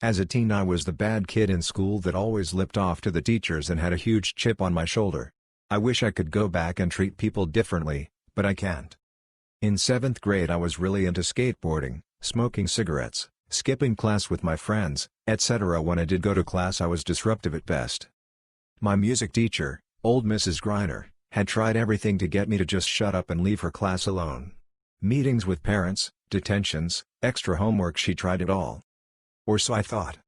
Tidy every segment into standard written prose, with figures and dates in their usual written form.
As a teen I was the bad kid in school that always lipped off to the teachers and had a huge chip on my shoulder. I wish I could go back and treat people differently, but I can't. In 7th grade I was really into skateboarding, smoking cigarettes, skipping class with my friends, etc. When I did go to class I was disruptive at best. My music teacher, old Mrs. Griner, had tried everything to get me to just shut up and leave her class alone. Meetings with parents, detentions, extra homework, she tried it all. Or so I thought.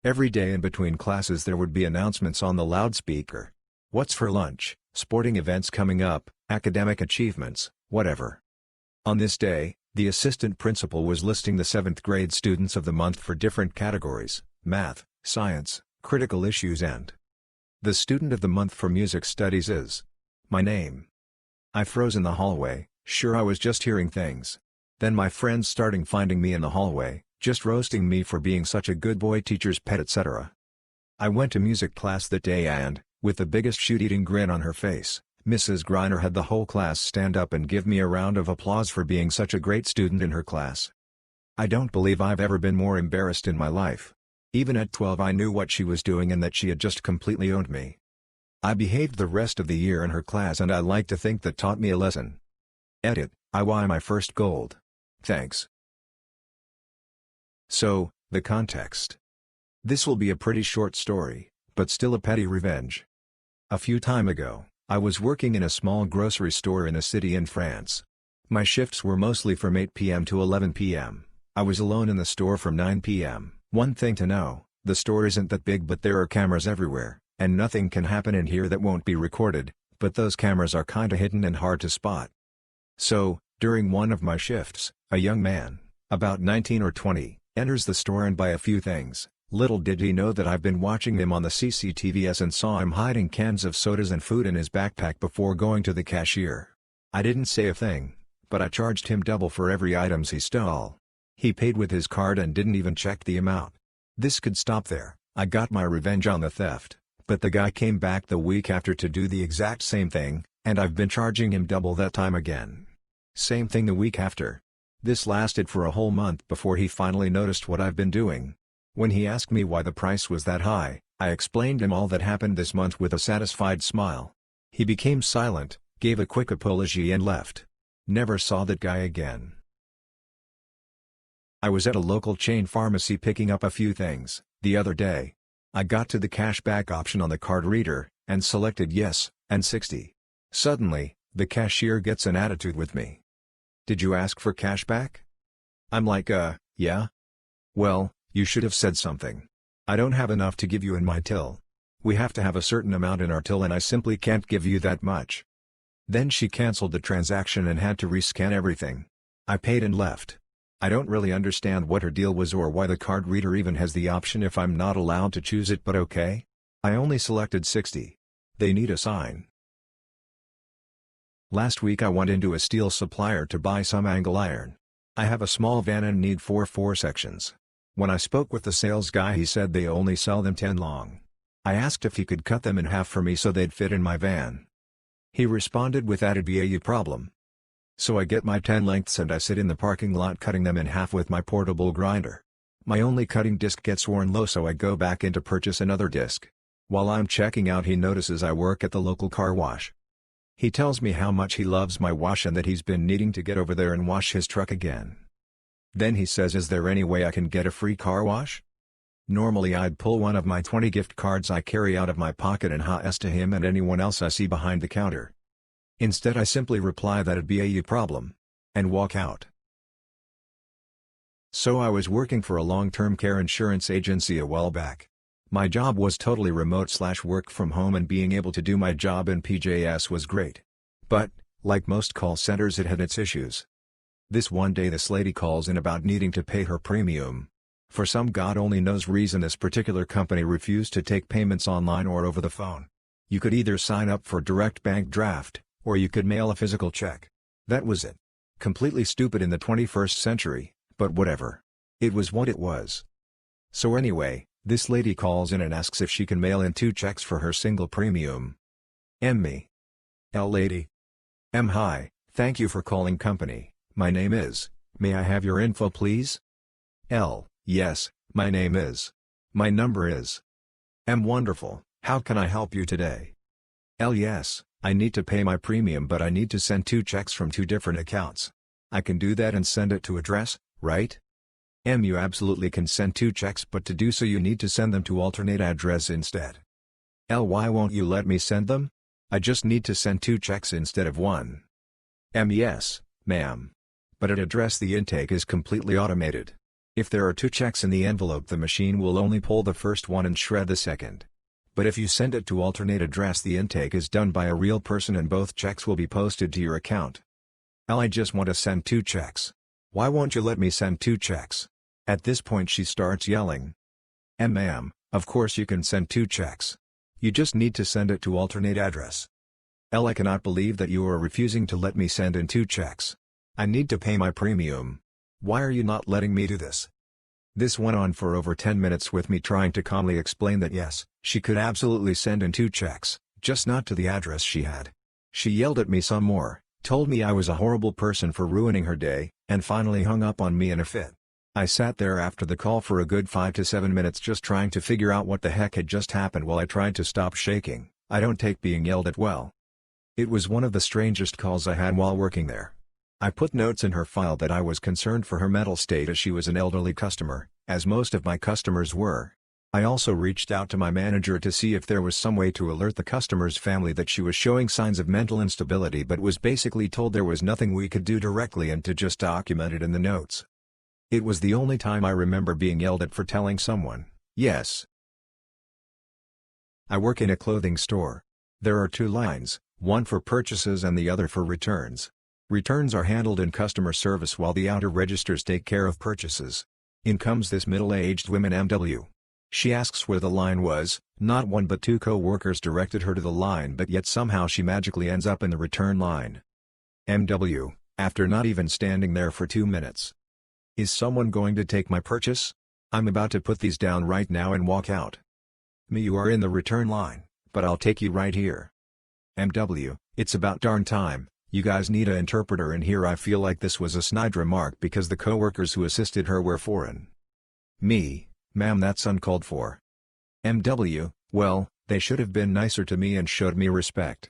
Every day in between classes there would be announcements on the loudspeaker. What's for lunch, sporting events coming up, academic achievements, whatever. On this day, the assistant principal was listing the 7th grade students of the month for different categories: math, science, critical issues, and the student of the month for music studies is my name. I froze in the hallway, sure I was just hearing things. Then my friends starting finding me in the hallway, just roasting me for being such a good boy, teacher's pet, etc. I went to music class that day and, with the biggest shoot-eating grin on her face, Mrs. Griner had the whole class stand up and give me a round of applause for being such a great student in her class. I don't believe I've ever been more embarrassed in my life. Even at 12 I knew what she was doing and that she had just completely owned me. I behaved the rest of the year in her class and I like to think that taught me a lesson. Edit, I won my first gold. Thanks. So, the context. This will be a pretty short story, but still a petty revenge. A few time ago, I was working in a small grocery store in a city in France. My shifts were mostly from 8 p.m. to 11 p.m. I was alone in the store from 9 p.m. One thing to know, the store isn't that big but there are cameras everywhere, and nothing can happen in here that won't be recorded, but those cameras are kinda hidden and hard to spot. So, during one of my shifts, a young man, about 19 or 20, enters the store and buy a few things. Little did he know that I've been watching him on the CCTVs and saw him hiding cans of sodas and food in his backpack before going to the cashier. I didn't say a thing, but I charged him double for every items he stole. He paid with his card and didn't even check the amount. This could stop there. I got my revenge on the theft, but the guy came back the week after to do the exact same thing, and I've been charging him double that time again. Same thing the week after. This lasted for a whole month before he finally noticed what I've been doing. When he asked me why the price was that high, I explained him all that happened this month with a satisfied smile. He became silent, gave a quick apology and left. Never saw that guy again. I was at a local chain pharmacy picking up a few things, the other day. I got to the cashback option on the card reader, and selected yes, and 60. Suddenly, the cashier gets an attitude with me. "Did you ask for cashback?" I'm like, yeah? Well, you should have said something. I don't have enough to give you in my till. We have to have a certain amount in our till and I simply can't give you that much. Then she canceled the transaction and had to rescan everything. I paid and left. I don't really understand what her deal was or why the card reader even has the option if I'm not allowed to choose it, but okay. I only selected 60. They need a sign. Last week I went into a steel supplier to buy some angle iron. I have a small van and need 4 sections. When I spoke with the sales guy he said they only sell them 10 long. I asked if he could cut them in half for me so they'd fit in my van. He responded with that'd be a problem. So I get my 10 lengths and I sit in the parking lot cutting them in half with my portable grinder. My only cutting disc gets worn low so I go back in to purchase another disc. While I'm checking out he notices I work at the local car wash. He tells me how much he loves my wash and that he's been needing to get over there and wash his truck again. Then he says, "Is there any way I can get a free car wash?" Normally I'd pull one of my 20 gift cards I carry out of my pocket and ha's to him and anyone else I see behind the counter. Instead I simply reply that'd be a problem. And walk out. So I was working for a long-term care insurance agency a while back. My job was totally remote/work from home and being able to do my job in PJS was great. But, like most call centers, it had its issues. This one day this lady calls in about needing to pay her premium. For some God only knows reason this particular company refused to take payments online or over the phone. You could either sign up for direct bank draft, or you could mail a physical check. That was it. Completely stupid in the 21st century, but whatever. It was what it was. So anyway, this lady calls in and asks if she can mail in 2 checks for her single premium. Me. L lady. Hi, thank you for calling company. My name is, may I have your info please? L, yes, My name is. My number is. M. Wonderful, how can I help you today? L. Yes, I need to pay my premium but I need to send 2 checks from 2 different accounts. I can do that and send it to address, right? M. You absolutely can send 2 checks but to do so you need to send them to alternate address instead. L. Why won't you let me send them? I just need to send 2 checks instead of 1. M. Yes, ma'am. But at address the intake is completely automated. If there are 2 checks in the envelope the machine will only pull the first one and shred the second. But if you send it to alternate address the intake is done by a real person and both checks will be posted to your account. L. I just want to send 2 checks. Why won't you let me send 2 checks? At this point she starts yelling. Ma'am, of course you can send 2 checks. You just need to send it to alternate address. L. I cannot believe that you are refusing to let me send in 2 checks. I need to pay my premium. Why are you not letting me do this? This went on for over 10 minutes with me trying to calmly explain that yes, she could absolutely send in 2 checks, just not to the address she had. She yelled at me some more, told me I was a horrible person for ruining her day, and finally hung up on me in a fit. I sat there after the call for a good 5 to 7 minutes just trying to figure out what the heck had just happened while I tried to stop shaking. I don't take being yelled at well. It was one of the strangest calls I had while working there. I put notes in her file that I was concerned for her mental state as she was an elderly customer, as most of my customers were. I also reached out to my manager to see if there was some way to alert the customer's family that she was showing signs of mental instability but was basically told there was nothing we could do directly and to just document it in the notes. It was the only time I remember being yelled at for telling someone, yes. I work in a clothing store. There are 2 lines, one for purchases and the other for returns. Returns are handled in customer service while the outer registers take care of purchases. In comes this middle-aged woman MW. She asks where the line was, not 1 but 2 co-workers directed her to the line but yet somehow she magically ends up in the return line. MW, after not even standing there for 2 minutes. Is someone going to take my purchase? I'm about to put these down right now and walk out. Me, you are in the return line, but I'll take you right here. MW, it's about darn time. You guys need an interpreter in here. I feel like this was a snide remark because the coworkers who assisted her were foreign. Me, ma'am, that's uncalled for. MW, well, they should have been nicer to me and showed me respect.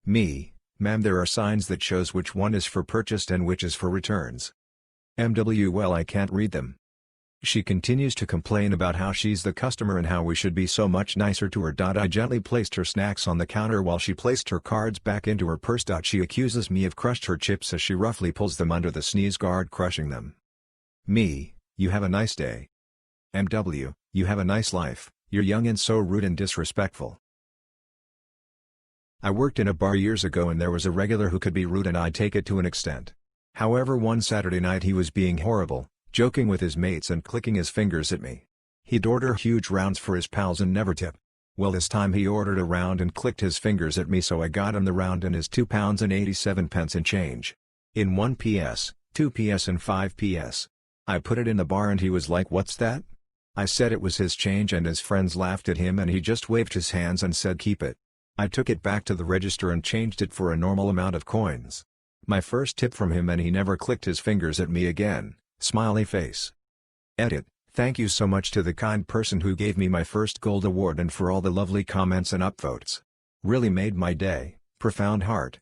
Me, ma'am, there are signs that shows which one is for purchased and which is for returns. MW, well, I can't read them. She continues to complain about how she's the customer and how we should be so much nicer to her. I gently placed her snacks on the counter while she placed her cards back into her purse. She accuses me of crushed her chips as she roughly pulls them under the sneeze guard, crushing them. Me, you have a nice day. MW, you have a nice life, you're young and so rude and disrespectful. I worked in a bar years ago and there was a regular who could be rude and I'd take it to an extent. However, one Saturday night he was being horrible, joking with his mates and clicking his fingers at me. He'd order huge rounds for his pals and never tip. Well, this time he ordered a round and clicked his fingers at me, so I got him the round and his £2.87 in change. In 1 PS, 2 PS and 5 PS. I put it in the bar and he was like, "What's that?" I said it was his change and his friends laughed at him and he just waved his hands and said keep it. I took it back to the register and changed it for a normal amount of coins. My first tip from him and he never clicked his fingers at me again. Smiley face. Edit. Thank you so much to the kind person who gave me my first gold award and for all the lovely comments and upvotes. Really made my day. Profound heart.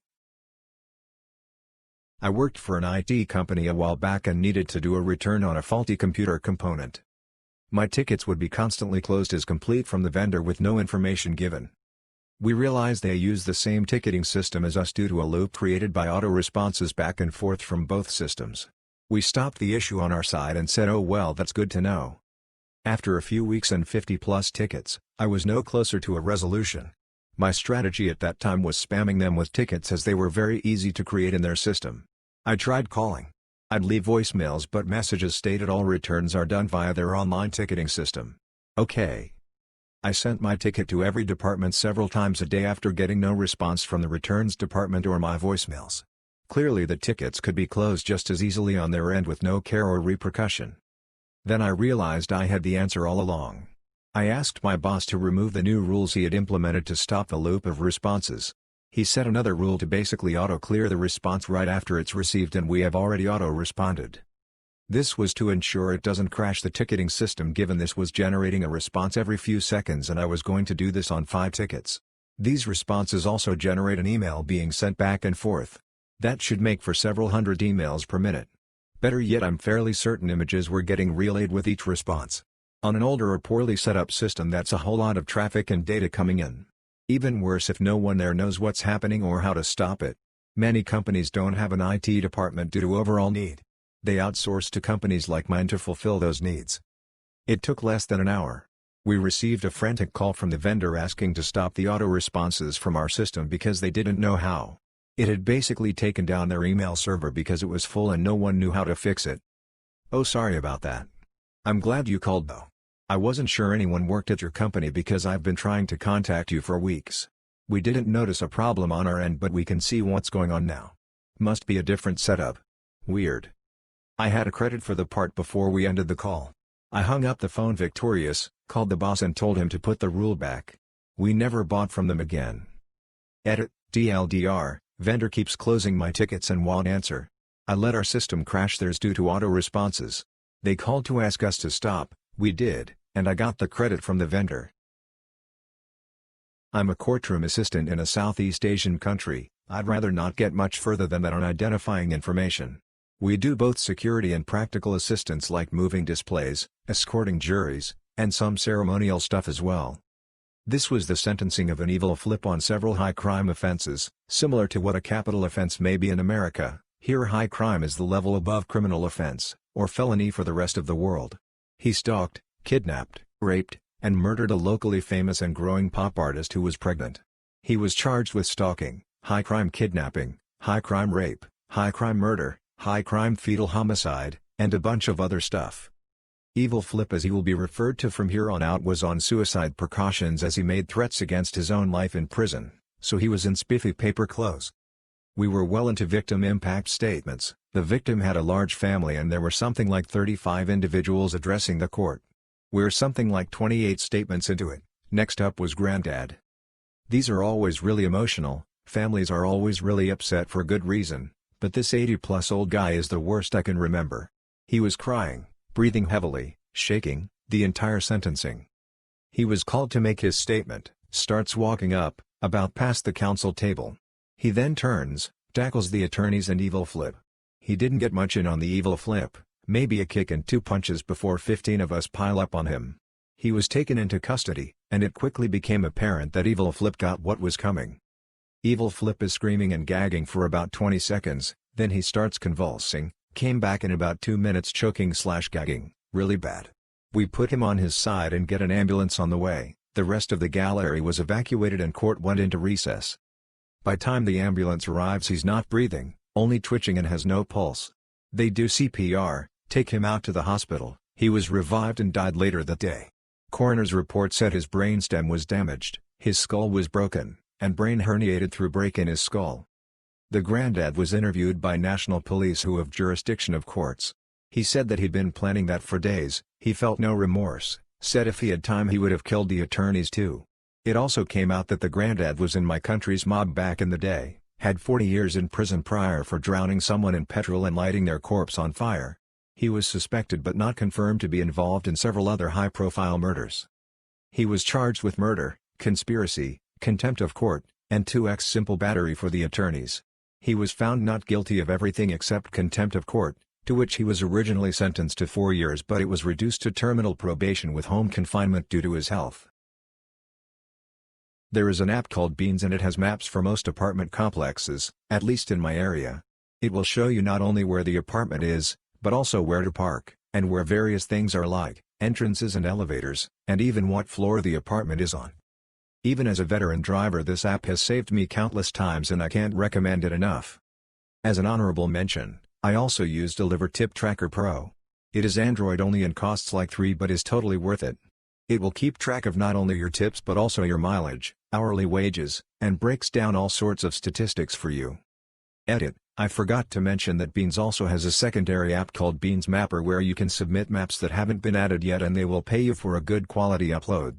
I worked for an IT company a while back and needed to do a return on a faulty computer component. My tickets would be constantly closed as complete from the vendor with no information given. We realized they use the same ticketing system as us due to a loop created by auto responses back and forth from both systems. We stopped the issue on our side and said, oh well, that's good to know. After a few weeks and 50+ tickets, I was no closer to a resolution. My strategy at that time was spamming them with tickets as they were very easy to create in their system. I tried calling. I'd leave voicemails but messages stated all returns are done via their online ticketing system. Okay. I sent my ticket to every department several times a day after getting no response from the returns department or my voicemails. Clearly the tickets could be closed just as easily on their end with no care or repercussion. Then I realized I had the answer all along. I asked my boss to remove the new rules he had implemented to stop the loop of responses. He set another rule to basically auto-clear the response right after it's received and we have already auto-responded. This was to ensure it doesn't crash the ticketing system, given this was generating a response every few seconds and I was going to do this on 5 tickets. These responses also generate an email being sent back and forth. That should make for several hundred emails per minute. Better yet, I'm fairly certain images were getting relayed with each response. On an older or poorly set up system, that's a whole lot of traffic and data coming in. Even worse if no one there knows what's happening or how to stop it. Many companies don't have an IT department due to overall need. They outsource to companies like mine to fulfill those needs. It took less than an hour. We received a frantic call from the vendor asking to stop the auto responses from our system because they didn't know how. It had basically taken down their email server because it was full and no one knew how to fix it. Oh, sorry about that. I'm glad you called though. I wasn't sure anyone worked at your company because I've been trying to contact you for weeks. We didn't notice a problem on our end, but we can see what's going on now. Must be a different setup. Weird. I had a credit for the part before we ended the call. I hung up the phone victorious, called the boss and told him to put the rule back. We never bought from them again. Edit, DLDR, vendor keeps closing my tickets and won't answer. I let our system crash theirs due to auto responses. They called to ask us to stop, we did, and I got the credit from the vendor. I'm a courtroom assistant in a Southeast Asian country. I'd rather not get much further than that on identifying information. We do both security and practical assistance like moving displays, escorting juries, and some ceremonial stuff as well. This was the sentencing of an evil flip on several high crime offenses, similar to what a capital offense may be in America. Here high crime is the level above criminal offense, or felony for the rest of the world. He stalked, kidnapped, raped, and murdered a locally famous and growing pop artist who was pregnant. He was charged with stalking, high crime kidnapping, high crime rape, high crime murder, high crime fetal homicide, and a bunch of other stuff. Evil Flip, as he will be referred to from here on out, was on suicide precautions as he made threats against his own life in prison, so he was in spiffy paper clothes. We were well into victim impact statements. The victim had a large family and there were something like 35 individuals addressing the court. We're something like 28 statements into it. Next up was Granddad. These are always really emotional, families are always really upset for good reason. But this 80-plus old guy is the worst I can remember. He was crying, breathing heavily, shaking, the entire sentencing. He was called to make his statement, starts walking up, about past the counsel table. He then turns, tackles the attorneys and Evil Flip. He didn't get much in on the Evil Flip, maybe a kick and 2 punches before 15 of us pile up on him. He was taken into custody, and it quickly became apparent that Evil Flip got what was coming. Evil Flip is screaming and gagging for about 20 seconds, then he starts convulsing, came back in about 2 minutes choking/gagging, really bad. We put him on his side and get an ambulance on the way. The rest of the gallery was evacuated and court went into recess. By time the ambulance arrives he's not breathing, only twitching and has no pulse. They do CPR, take him out to the hospital. He was revived and died later that day. Coroner's report said his brainstem was damaged, his skull was broken, and brain herniated through break in his skull. The Granddad was interviewed by national police who have jurisdiction of courts. He said that he'd been planning that for days, he felt no remorse, said if he had time he would have killed the attorneys too. It also came out that the Granddad was in my country's mob back in the day, had 40 years in prison prior for drowning someone in petrol and lighting their corpse on fire. He was suspected but not confirmed to be involved in several other high-profile murders. He was charged with murder, conspiracy, contempt of court, and 2x simple battery for the attorneys. He was found not guilty of everything except contempt of court, to which he was originally sentenced to 4 years, but it was reduced to terminal probation with home confinement due to his health. There is an app called Beans and it has maps for most apartment complexes, at least in my area. It will show you not only where the apartment is, but also where to park, and where various things are like, entrances and elevators, and even what floor the apartment is on. Even as a veteran driver, this app has saved me countless times and I can't recommend it enough. As an honorable mention, I also use Deliver Tip Tracker Pro. It is Android only and costs like $3 but is totally worth it. It will keep track of not only your tips but also your mileage, hourly wages, and breaks down all sorts of statistics for you. Edit, I forgot to mention that Beans also has a secondary app called Beans Mapper where you can submit maps that haven't been added yet and they will pay you for a good quality upload.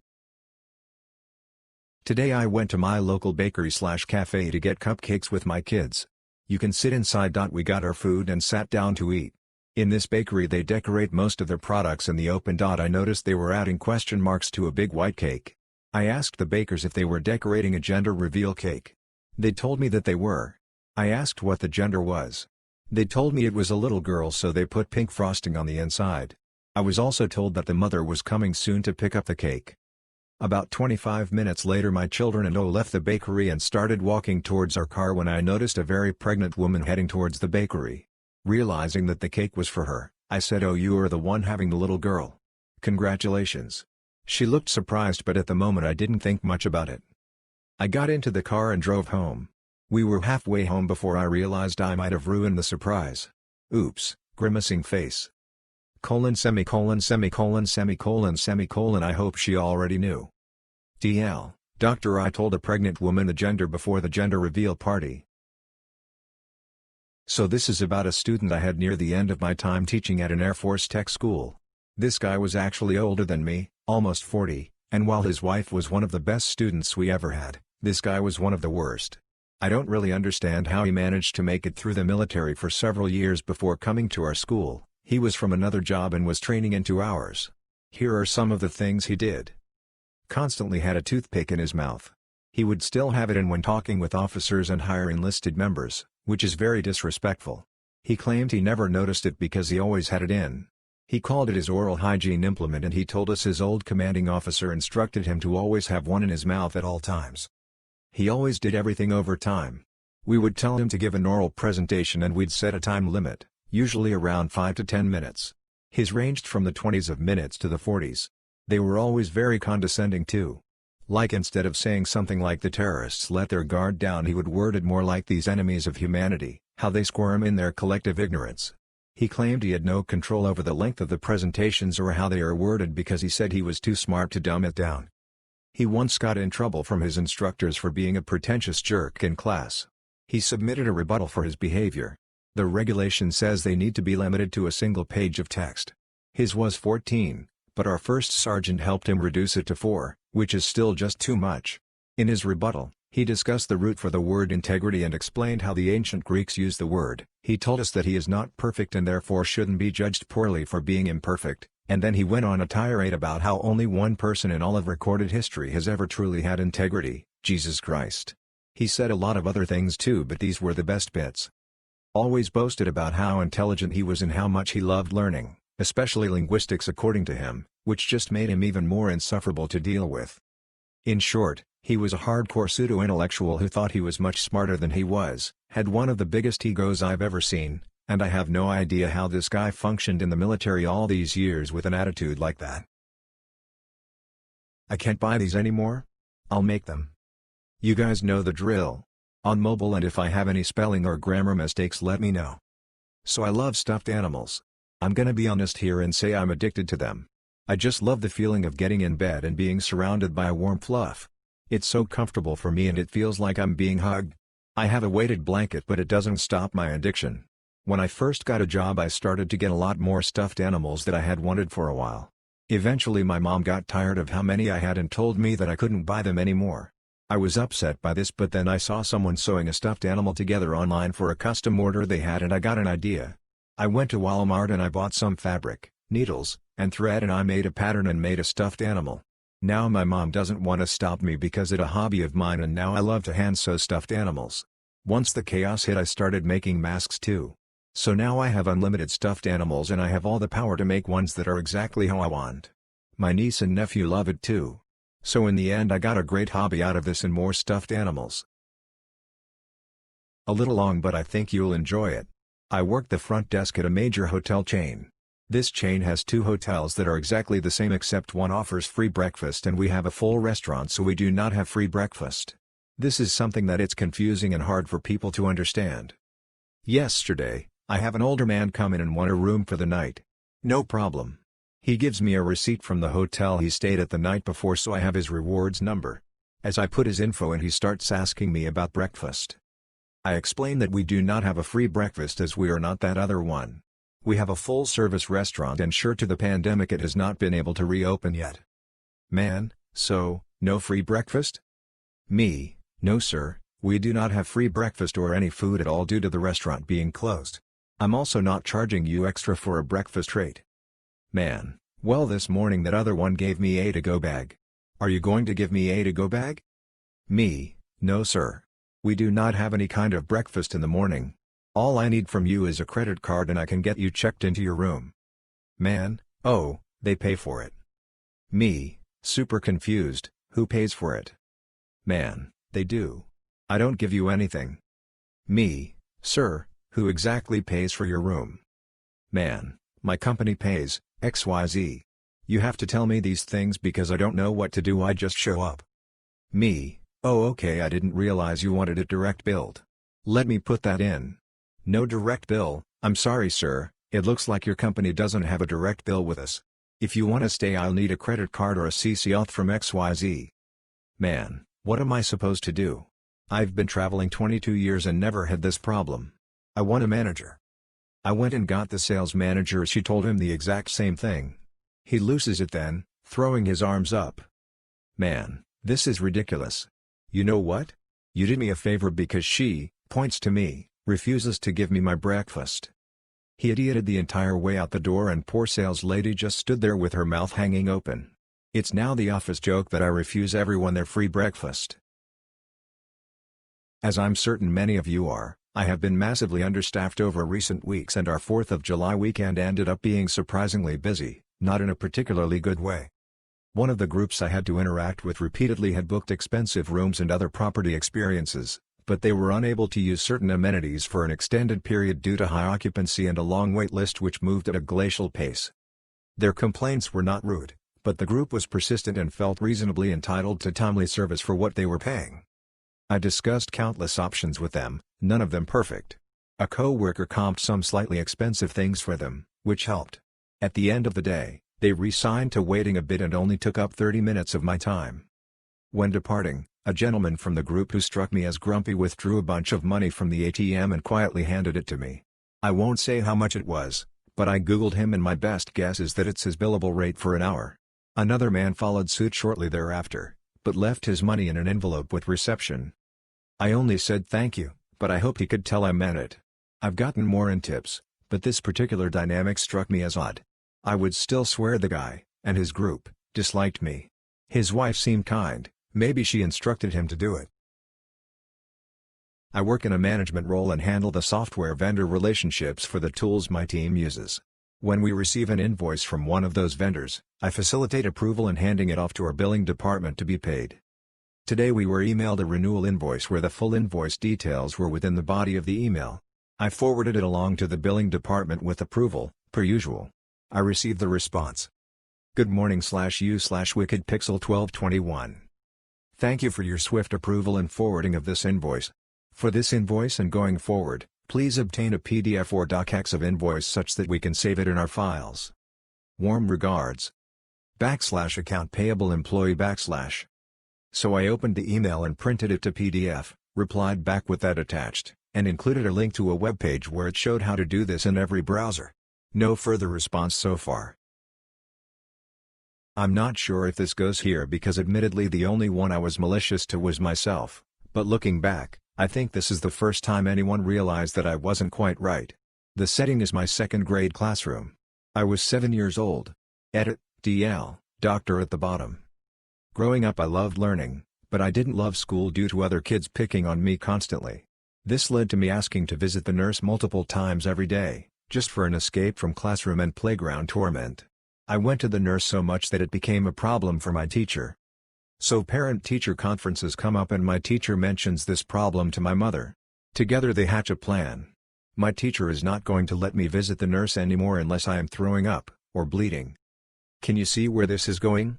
Today I went to my local bakery/cafe to get cupcakes with my kids. You can sit inside. We got our food and sat down to eat. In this bakery they decorate most of their products in the open. I noticed they were adding question marks to a big white cake. I asked the bakers if they were decorating a gender reveal cake. They told me that they were. I asked what the gender was. They told me it was a little girl, so they put pink frosting on the inside. I was also told that the mother was coming soon to pick up the cake. About 25 minutes later my children and I left the bakery and started walking towards our car when I noticed a very pregnant woman heading towards the bakery. Realizing that the cake was for her, I said, "Oh, you are the one having the little girl. Congratulations." She looked surprised, but at the moment I didn't think much about it. I got into the car and drove home. We were halfway home before I realized I might have ruined the surprise. Oops, grimacing face. Semicolon. I hope she already knew. DL, Doctor, I told a pregnant woman the gender before the gender reveal party. So this is about a student I had near the end of my time teaching at an Air Force tech school. This guy was actually older than me, almost 40, and while his wife was one of the best students we ever had, this guy was one of the worst. I don't really understand how he managed to make it through the military for several years before coming to our school. He was from another job and was training in 2 hours. Here are some of the things he did. Constantly had a toothpick in his mouth. He would still have it in when talking with officers and higher enlisted members, which is very disrespectful. He claimed he never noticed it because he always had it in. He called it his oral hygiene implement, and he told us his old commanding officer instructed him to always have one in his mouth at all times. He always did everything over time. We would tell him to give an oral presentation and we'd set a time limit, usually around 5 to 10 minutes. His ranged from the 20s of minutes to the 40s. They were always very condescending too. Like instead of saying something like "the terrorists let their guard down," he would word it more like "these enemies of humanity, how they squirm in their collective ignorance." He claimed he had no control over the length of the presentations or how they are worded because he said he was too smart to dumb it down. He once got in trouble from his instructors for being a pretentious jerk in class. He submitted a rebuttal for his behavior. The regulation says they need to be limited to a single page of text. His was 14, but our first sergeant helped him reduce it to 4, which is still just too much. In his rebuttal, he discussed the root for the word integrity and explained how the ancient Greeks used the word. He told us that he is not perfect and therefore shouldn't be judged poorly for being imperfect, and then he went on a tirade about how only one person in all of recorded history has ever truly had integrity, Jesus Christ. He said a lot of other things too, but these were the best bits. Always boasted about how intelligent he was and how much he loved learning, especially linguistics according to him, which just made him even more insufferable to deal with. In short, he was a hardcore pseudo-intellectual who thought he was much smarter than he was, had one of the biggest egos I've ever seen, and I have no idea how this guy functioned in the military all these years with an attitude like that. I can't buy these anymore? I'll make them. You guys know the drill. On mobile, and if I have any spelling or grammar mistakes let me know. So I love stuffed animals. I'm gonna be honest here and say I'm addicted to them. I just love the feeling of getting in bed and being surrounded by a warm fluff. It's so comfortable for me and it feels like I'm being hugged. I have a weighted blanket, but it doesn't stop my addiction. When I first got a job I started to get a lot more stuffed animals that I had wanted for a while. Eventually my mom got tired of how many I had and told me that I couldn't buy them anymore. I was upset by this, but then I saw someone sewing a stuffed animal together online for a custom order they had and I got an idea. I went to Walmart and I bought some fabric, needles, and thread and I made a pattern and made a stuffed animal. Now my mom doesn't want to stop me because it's a hobby of mine and now I love to hand sew stuffed animals. Once the chaos hit I started making masks too. So now I have unlimited stuffed animals and I have all the power to make ones that are exactly how I want. My niece and nephew love it too. So in the end I got a great hobby out of this and more stuffed animals. A little long, but I think you'll enjoy it. I work the front desk at a major hotel chain. This chain has 2 hotels that are exactly the same except one offers free breakfast and we have a full restaurant, so we do not have free breakfast. This is something that it's confusing and hard for people to understand. Yesterday, I have an older man come in and want a room for the night. No problem. He gives me a receipt from the hotel he stayed at the night before, so I have his rewards number. As I put his info in he starts asking me about breakfast. I explain that we do not have a free breakfast as we are not that other one. We have a full-service restaurant and sure to the pandemic it has not been able to reopen yet. Man, so, no free breakfast? Me, no sir, we do not have free breakfast or any food at all due to the restaurant being closed. I'm also not charging you extra for a breakfast rate. Man, well this morning that other one gave me a to-go bag. Are you going to give me a to-go bag? Me, no sir. We do not have any kind of breakfast in the morning. All I need from you is a credit card and I can get you checked into your room. Man, oh, they pay for it. Me, super confused, who pays for it? Man, they do. I don't give you anything. Me, sir, who exactly pays for your room? Man, my company pays, XYZ. You have to tell me these things because I don't know what to do, I just show up. Me, oh okay, I didn't realize you wanted it direct billed. Let me put that in. No direct bill, I'm sorry sir, it looks like your company doesn't have a direct bill with us. If you want to stay I'll need a credit card or a CC auth from XYZ. Man, what am I supposed to do? I've been traveling 22 years and never had this problem. I want a manager. I went and got the sales manager, she told him the exact same thing. He loses it then, throwing his arms up. Man, this is ridiculous. You know what? You did me a favor because she, points to me, refuses to give me my breakfast. He idioted the entire way out the door and poor sales lady just stood there with her mouth hanging open. It's now the office joke that I refuse everyone their free breakfast. As I'm certain many of you are, I have been massively understaffed over recent weeks and our 4th of July weekend ended up being surprisingly busy, not in a particularly good way. One of the groups I had to interact with repeatedly had booked expensive rooms and other property experiences, but they were unable to use certain amenities for an extended period due to high occupancy and a long wait list which moved at a glacial pace. Their complaints were not rude, but the group was persistent and felt reasonably entitled to timely service for what they were paying. I discussed countless options with them, none of them perfect. A co-worker comped some slightly expensive things for them, which helped. At the end of the day, they resigned to waiting a bit and only took up 30 minutes of my time. When departing, a gentleman from the group who struck me as grumpy withdrew a bunch of money from the ATM and quietly handed it to me. I won't say how much it was, but I googled him and my best guess is that it's his billable rate for an hour. Another man followed suit shortly thereafter, but left his money in an envelope with reception. I only said thank you, but I hoped he could tell I meant it. I've gotten more in tips, but this particular dynamic struck me as odd. I would still swear the guy, and his group, disliked me. His wife seemed kind, maybe she instructed him to do it. I work in a management role and handle the software vendor relationships for the tools my team uses. When we receive an invoice from one of those vendors, I facilitate approval and handing it off to our billing department to be paid. Today we were emailed a renewal invoice where the full invoice details were within the body of the email. I forwarded it along to the billing department with approval, per usual. I received the response. Good morning/you/wickedpixel1221. Thank you for your swift approval and forwarding of this invoice. For this invoice and going forward, please obtain a PDF or docx of invoice such that we can save it in our files. Warm regards. /account payable employee /. So I opened the email and printed it to PDF, replied back with that attached, and included a link to a web page where it showed how to do this in every browser. No further response so far. I'm not sure if this goes here because admittedly the only one I was malicious to was myself, but looking back, I think this is the first time anyone realized that I wasn't quite right. The setting is my second grade classroom. I was 7 years old. Edit, DL, doctor at the bottom. Growing up I loved learning, but I didn't love school due to other kids picking on me constantly. This led to me asking to visit the nurse multiple times every day, just for an escape from classroom and playground torment. I went to the nurse so much that it became a problem for my teacher. So parent-teacher conferences come up and my teacher mentions this problem to my mother. Together they hatch a plan. My teacher is not going to let me visit the nurse anymore unless I am throwing up, or bleeding. Can you see where this is going?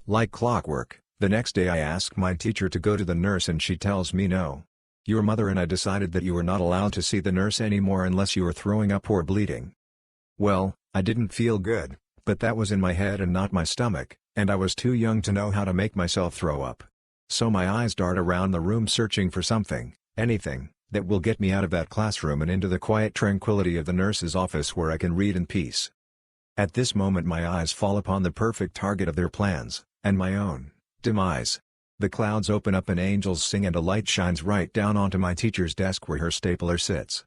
Like clockwork, the next day I ask my teacher to go to the nurse and she tells me no. Your mother and I decided that you are not allowed to see the nurse anymore unless you are throwing up or bleeding. Well, I didn't feel good, but that was in my head and not my stomach, and I was too young to know how to make myself throw up. So my eyes dart around the room searching for something, anything, that will get me out of that classroom and into the quiet tranquility of the nurse's office where I can read in peace. At this moment my eyes fall upon the perfect target of their plans, and my own demise. The clouds open up and angels sing and a light shines right down onto my teacher's desk where her stapler sits.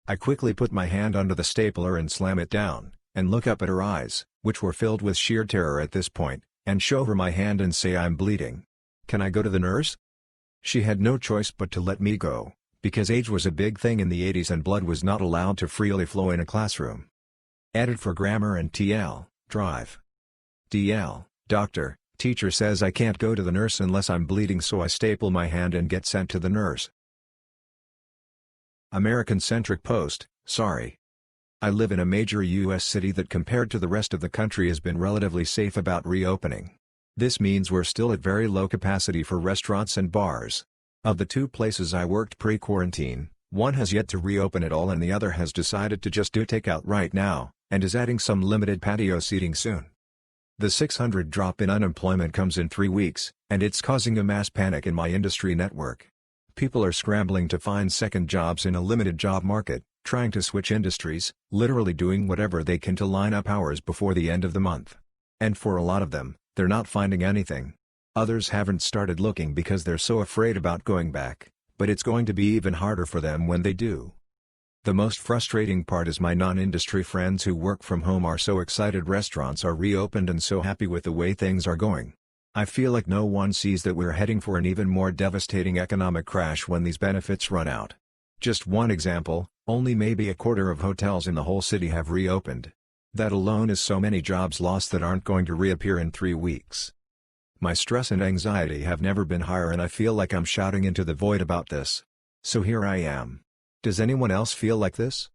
I quickly put my hand under the stapler and slam it down, and look up at her eyes, which were filled with sheer terror at this point, and show her my hand and say I'm bleeding. Can I go to the nurse? She had no choice but to let me go, because age was a big thing in the 80s and blood was not allowed to freely flow in a classroom. Edit for grammar and TL, drive. DL, doctor, teacher says I can't go to the nurse unless I'm bleeding, so I staple my hand and get sent to the nurse. American-centric post, sorry. I live in a major U.S. city that compared to the rest of the country has been relatively safe about reopening. This means we're still at very low capacity for restaurants and bars. Of the two places I worked pre-quarantine, one has yet to reopen at all and the other has decided to just do takeout right now, and is adding some limited patio seating soon. The 600 drop in unemployment comes in 3 weeks, and it's causing a mass panic in my industry network. People are scrambling to find second jobs in a limited job market, trying to switch industries, literally doing whatever they can to line up hours before the end of the month. And for a lot of them, they're not finding anything. Others haven't started looking because they're so afraid about going back, but it's going to be even harder for them when they do. The most frustrating part is my non-industry friends who work from home are so excited restaurants are reopened and so happy with the way things are going. I feel like no one sees that we're heading for an even more devastating economic crash when these benefits run out. Just one example, only maybe a quarter of hotels in the whole city have reopened. That alone is so many jobs lost that aren't going to reappear in 3 weeks. My stress and anxiety have never been higher and I feel like I'm shouting into the void about this. So here I am. Does anyone else feel like this?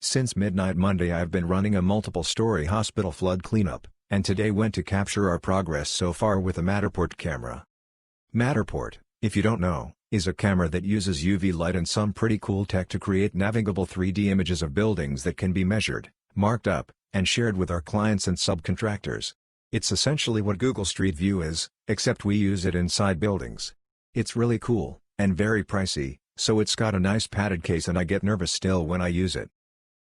Since midnight Monday I've been running a multiple-story hospital flood cleanup, and today went to capture our progress so far with a Matterport camera. Matterport, if you don't know, is a camera that uses UV light and some pretty cool tech to create navigable 3D images of buildings that can be measured, marked up, and shared with our clients and subcontractors. It's essentially what Google Street View is, except we use it inside buildings. It's really cool, and very pricey, so it's got a nice padded case and I get nervous still when I use it.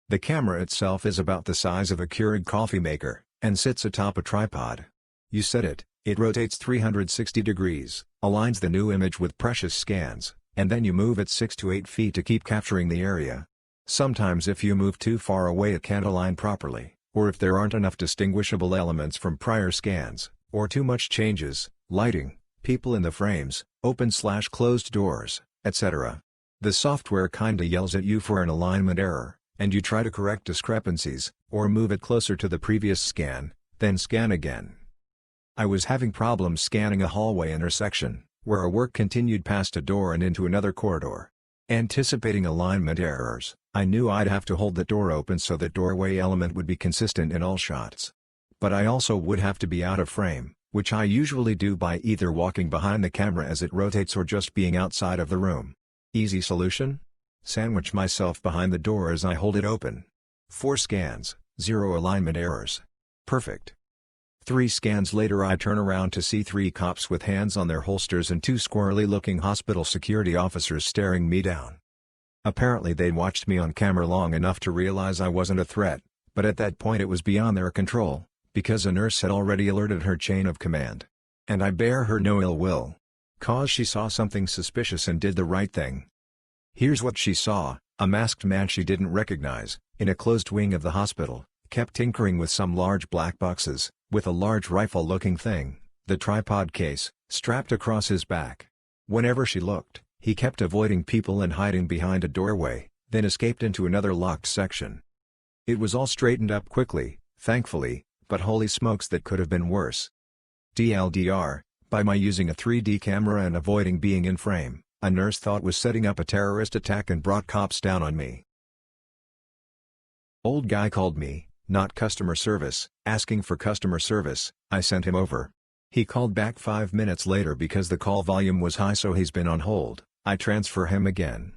The camera itself is about the size of a Keurig coffee maker, and sits atop a tripod. You set it, it rotates 360 degrees, aligns the new image with precious scans, and then you move it 6 to 8 feet to keep capturing the area. Sometimes if you move too far away it can't align properly, or if there aren't enough distinguishable elements from prior scans, or too much changes, lighting, people in the frames, open/closed doors, etc. The software kinda yells at you for an alignment error, and you try to correct discrepancies, or move it closer to the previous scan, then scan again. I was having problems scanning a hallway intersection, where our work continued past a door and into another corridor. Anticipating alignment errors, I knew I'd have to hold the door open so that doorway element would be consistent in all shots. But I also would have to be out of frame, which I usually do by either walking behind the camera as it rotates or just being outside of the room. Easy solution? Sandwich myself behind the door as I hold it open. 4 scans, 0 alignment errors. Perfect. 3 scans later I turn around to see 3 cops with hands on their holsters and 2 squirrely-looking hospital security officers staring me down. Apparently they'd watched me on camera long enough to realize I wasn't a threat, but at that point it was beyond their control, because a nurse had already alerted her chain of command. And I bear her no ill will. 'Cause she saw something suspicious and did the right thing. Here's what she saw: a masked man she didn't recognize, in a closed wing of the hospital, kept tinkering with some large black boxes, with a large rifle-looking thing, the tripod case, strapped across his back. Whenever she looked, he kept avoiding people and hiding behind a doorway, then escaped into another locked section. It was all straightened up quickly, thankfully, but holy smokes that could have been worse. TLDR, by my using a 3D camera and avoiding being in frame, a nurse thought was setting up a terrorist attack and brought cops down on me. Old guy called me, not customer service, asking for customer service. I sent him over. He called back 5 minutes later because the call volume was high, so he's been on hold. I transfer him again.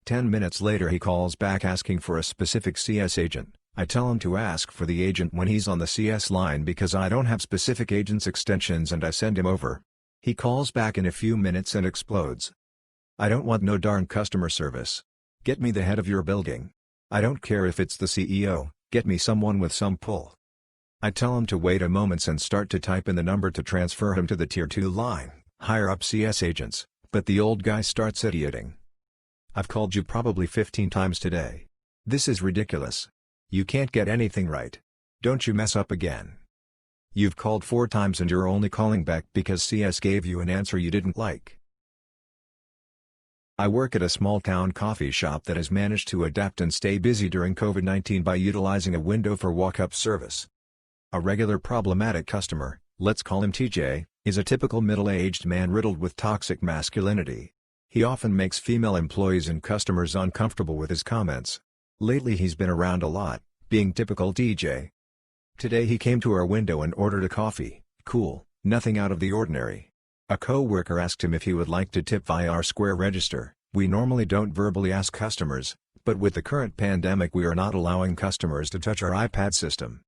10 minutes later he calls back asking for a specific CS agent. I tell him to ask for the agent when he's on the CS line because I don't have specific agent's extensions, and I send him over. He calls back in a few minutes and explodes. I don't want no darn customer service. Get me the head of your building. I don't care if it's the CEO, get me someone with some pull. I tell him to wait a moment and start to type in the number to transfer him to the Tier 2 line, higher up CS agents, but the old guy starts idioting. I've called you probably 15 times today. This is ridiculous. You can't get anything right. Don't you mess up again. You've called 4 times and you're only calling back because CS gave you an answer you didn't like. I work at a small-town coffee shop that has managed to adapt and stay busy during COVID-19 by utilizing a window for walk-up service. A regular problematic customer, let's call him TJ, is a typical middle-aged man riddled with toxic masculinity. He often makes female employees and customers uncomfortable with his comments. Lately he's been around a lot, being typical TJ. Today he came to our window and ordered a coffee. Cool, nothing out of the ordinary. A co-worker asked him if he would like to tip via our Square register. We normally don't verbally ask customers, but with the current pandemic we are not allowing customers to touch our iPad system.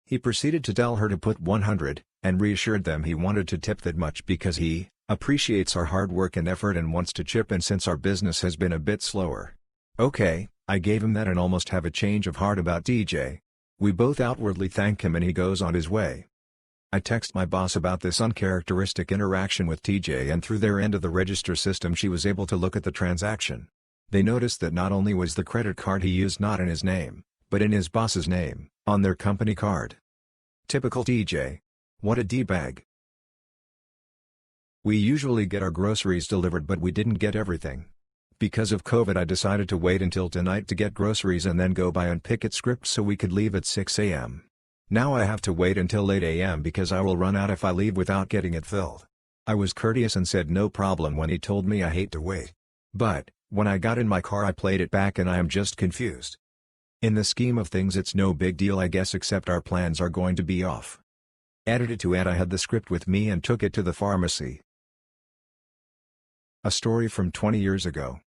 He proceeded to tell her to put 100, and reassured them he wanted to tip that much because he appreciates our hard work and effort and wants to chip in since our business has been a bit slower. Okay, I gave him that and almost have a change of heart about DJ. We both outwardly thank him and he goes on his way. I text my boss about this uncharacteristic interaction with TJ and through their end of the register system she was able to look at the transaction. They noticed that not only was the credit card he used not in his name, but in his boss's name, on their company card. Typical TJ. What a D-bag. We usually get our groceries delivered but we didn't get everything. Because of COVID I decided to wait until tonight to get groceries and then go by and pick it script so we could leave at 6 a.m. Now I have to wait until 8 a.m. because I will run out if I leave without getting it filled. I was courteous and said no problem when he told me I hate to wait. But, when I got in my car I played it back and I am just confused. In the scheme of things it's no big deal I guess except our plans are going to be off. Edited to add I had the script with me and took it to the pharmacy. A story from 20 years ago.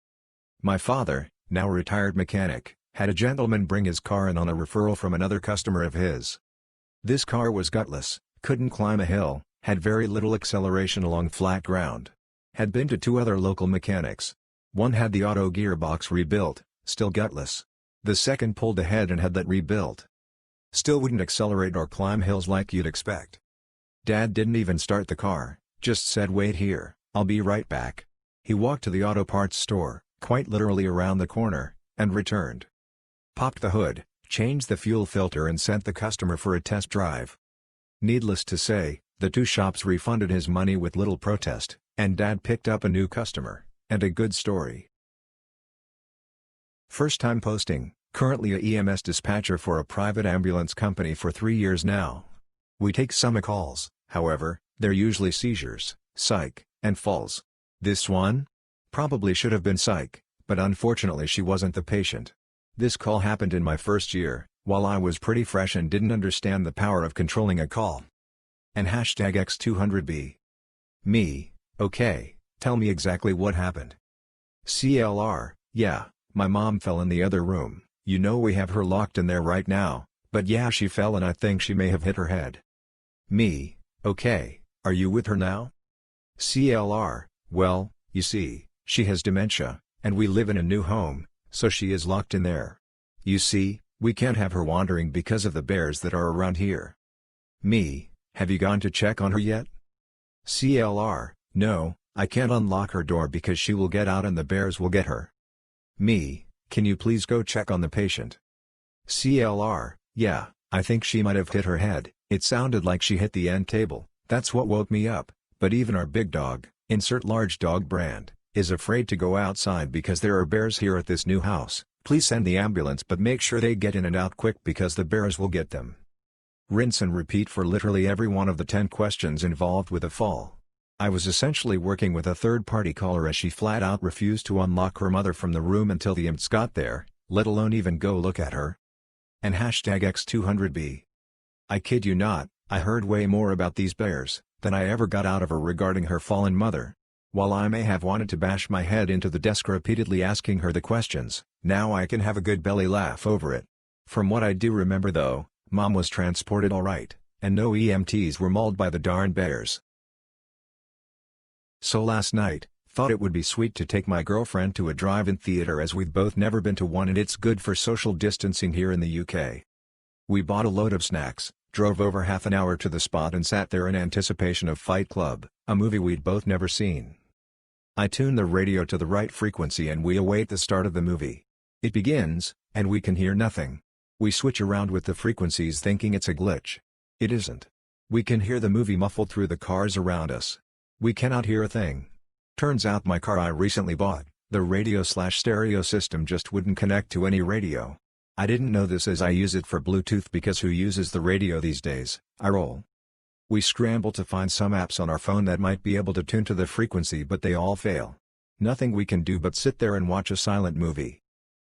My father, now a retired mechanic, had a gentleman bring his car in on a referral from another customer of his. This car was gutless, couldn't climb a hill, had very little acceleration along flat ground. Had been to 2 other local mechanics. One had the auto gearbox rebuilt, still gutless. The second pulled ahead and had that rebuilt. Still wouldn't accelerate or climb hills like you'd expect. Dad didn't even start the car, just said wait here, I'll be right back. He walked to the auto parts store, quite literally around the corner, and returned. Popped the hood, changed the fuel filter and sent the customer for a test drive. Needless to say, the 2 shops refunded his money with little protest, and Dad picked up a new customer, and a good story. First time posting, currently a EMS dispatcher for a private ambulance company for 3 years now. We take some calls, however, they're usually seizures, psych, and falls. This one? Probably should have been psych, but unfortunately she wasn't the patient. This call happened in my first year, while I was pretty fresh and didn't understand the power of controlling a call. And #X200B. Me, okay, tell me exactly what happened. CLR, yeah, my mom fell in the other room, you know we have her locked in there right now, but yeah she fell and I think she may have hit her head. Me, okay, are you with her now? CLR, well, you see, she has dementia, and we live in a new home, so she is locked in there. You see, we can't have her wandering because of the bears that are around here. Me, have you gone to check on her yet? CLR, no, I can't unlock her door because she will get out and the bears will get her. Me, can you please go check on the patient? CLR, yeah, I think she might have hit her head, it sounded like she hit the end table, that's what woke me up, but even our big dog, insert large dog brand, is afraid to go outside because there are bears here at this new house. Please send the ambulance but make sure they get in and out quick because the bears will get them. Rinse and repeat for literally every one of the 10 questions involved with a fall. I was essentially working with a third-party caller as she flat out refused to unlock her mother from the room until the imps got there, let alone even go look at her. And #X200B. I kid you not, I heard way more about these bears than I ever got out of her regarding her fallen mother. While I may have wanted to bash my head into the desk repeatedly asking her the questions, now I can have a good belly laugh over it. From what I do remember though, Mom was transported alright, and no EMTs were mauled by the darn bears. So last night, thought it would be sweet to take my girlfriend to a drive-in theater as we've both never been to one and it's good for social distancing here in the UK. We bought a load of snacks, drove over half an hour to the spot and sat there in anticipation of Fight Club, a movie we'd both never seen. I tune the radio to the right frequency and we await the start of the movie. It begins, and we can hear nothing. We switch around with the frequencies thinking it's a glitch. It isn't. We can hear the movie muffled through the cars around us. We cannot hear a thing. Turns out my car I recently bought, the radio/stereo system just wouldn't connect to any radio. I didn't know this as I use it for Bluetooth because who uses the radio these days? I roll. We scramble to find some apps on our phone that might be able to tune to the frequency but they all fail. Nothing we can do but sit there and watch a silent movie.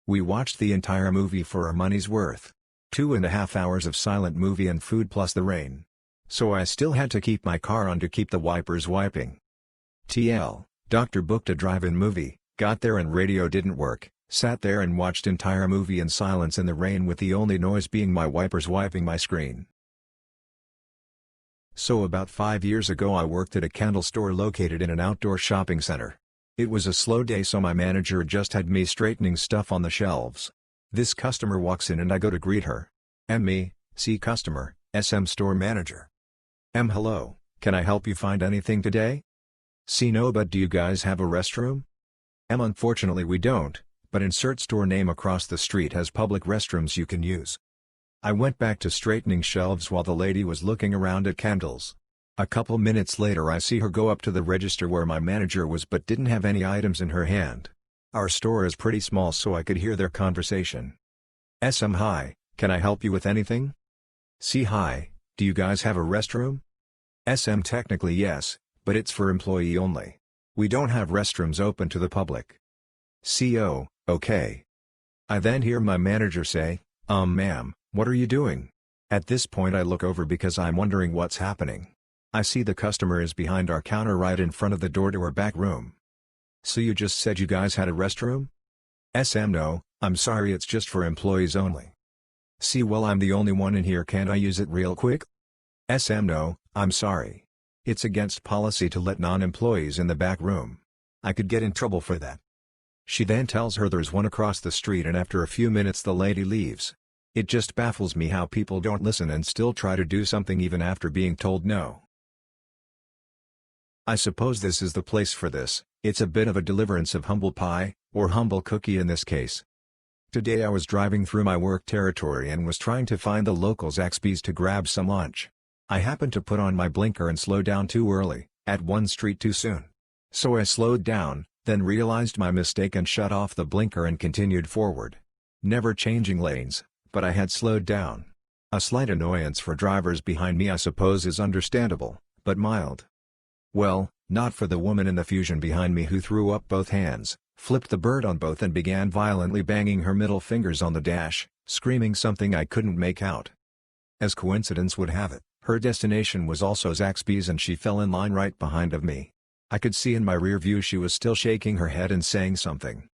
We watched the entire movie for our money's worth. 2.5 hours of silent movie and food plus the rain. So I still had to keep my car on to keep the wipers wiping. TL, Doctor booked a drive-in movie, got there and radio didn't work, sat there and watched entire movie in silence in the rain with the only noise being my wipers wiping my screen. So about 5 years ago I worked at a candle store located in an outdoor shopping center. It was a slow day so my manager just had me straightening stuff on the shelves. This customer walks in and I go to greet her. Me, C customer, SM store manager. Hello, can I help you find anything today? C no but do you guys have a restroom? Unfortunately we don't, but insert store name across the street has public restrooms you can use. I went back to straightening shelves while the lady was looking around at candles. A couple minutes later I see her go up to the register where my manager was but didn't have any items in her hand. Our store is pretty small so I could hear their conversation. SM hi, can I help you with anything? C hi, do you guys have a restroom? SM technically yes, but it's for employee only. We don't have restrooms open to the public. CO, okay. I then hear my manager say, ma'am, what are you doing? At this point I look over because I'm wondering what's happening. I see the customer is behind our counter right in front of the door to our back room. So you just said you guys had a restroom? SM no, I'm sorry it's just for employees only. C well I'm the only one in here can't I use it real quick? SM no, I'm sorry. It's against policy to let non-employees in the back room. I could get in trouble for that. She then tells her there's one across the street and after a few minutes the lady leaves. It just baffles me how people don't listen and still try to do something even after being told no. I suppose this is the place for this, it's a bit of a deliverance of humble pie, or humble cookie in this case. Today I was driving through my work territory and was trying to find the local Zaxby's to grab some lunch. I happened to put on my blinker and slow down too early, at one street too soon. So I slowed down, then realized my mistake and shut off the blinker and continued forward. Never changing lanes, but I had slowed down. A slight annoyance for drivers behind me I suppose is understandable, but mild. Well, not for the woman in the Fusion behind me who threw up both hands, flipped the bird on both and began violently banging her middle fingers on the dash, screaming something I couldn't make out. As coincidence would have it, her destination was also Zaxby's and she fell in line right behind of me. I could see in my rear view she was still shaking her head and saying something.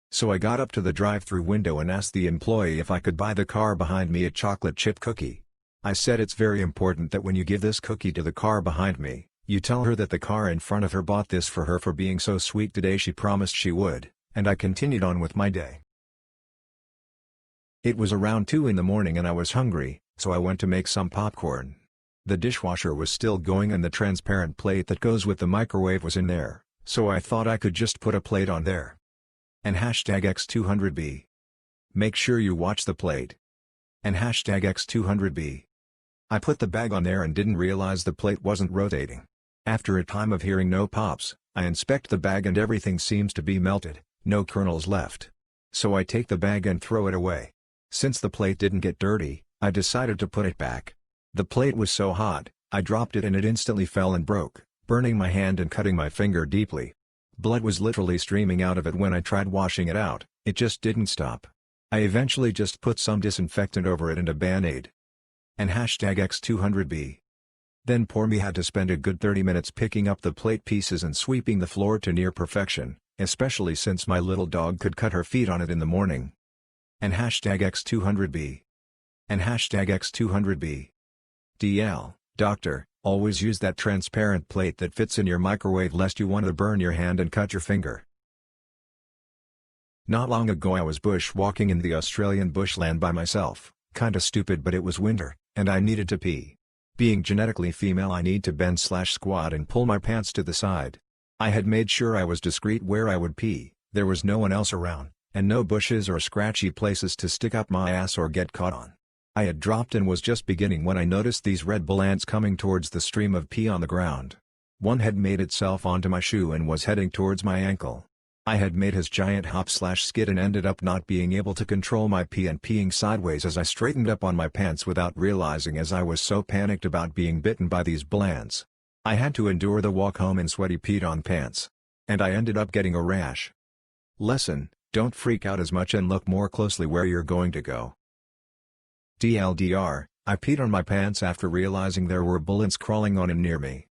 So I got up to the drive-thru window and asked the employee if I could buy the car behind me a chocolate chip cookie. I said it's very important that when you give this cookie to the car behind me, you tell her that the car in front of her bought this for her for being so sweet today she promised she would, and I continued on with my day. It was around 2 in the morning and I was hungry, so I went to make some popcorn. The dishwasher was still going and the transparent plate that goes with the microwave was in there, so I thought I could just put a plate on there. And #X200B. Make sure you watch the plate. And #X200B. I put the bag on there and didn't realize the plate wasn't rotating. After a time of hearing no pops, I inspect the bag and everything seems to be melted, no kernels left. So I take the bag and throw it away. Since the plate didn't get dirty, I decided to put it back. The plate was so hot, I dropped it and it instantly fell and broke, burning my hand and cutting my finger deeply. Blood was literally streaming out of it when I tried washing it out, it just didn't stop. I eventually just put some disinfectant over it and a Band-Aid. And #X200B. Then poor me had to spend a good 30 minutes picking up the plate pieces and sweeping the floor to near perfection, especially since my little dog could cut her feet on it in the morning. And #X200B. And #X200B. DL, doctor, always use that transparent plate that fits in your microwave lest you want to burn your hand and cut your finger. Not long ago I was bushwalking in the Australian bushland by myself, kinda stupid but it was winter, and I needed to pee. Being genetically female I need to bend/squat and pull my pants to the side. I had made sure I was discreet where I would pee, there was no one else around, and no bushes or scratchy places to stick up my ass or get caught on. I had dropped and was just beginning when I noticed these Red Bull ants coming towards the stream of pee on the ground. One had made itself onto my shoe and was heading towards my ankle. I had made his giant hop/skid and ended up not being able to control my pee and peeing sideways as I straightened up on my pants without realizing as I was so panicked about being bitten by these bull ants. I had to endure the walk home in sweaty peed-on pants. And I ended up getting a rash. Lesson: don't freak out as much and look more closely where you're going to go. TLDR, I peed on my pants after realizing there were bull ants crawling on and near me.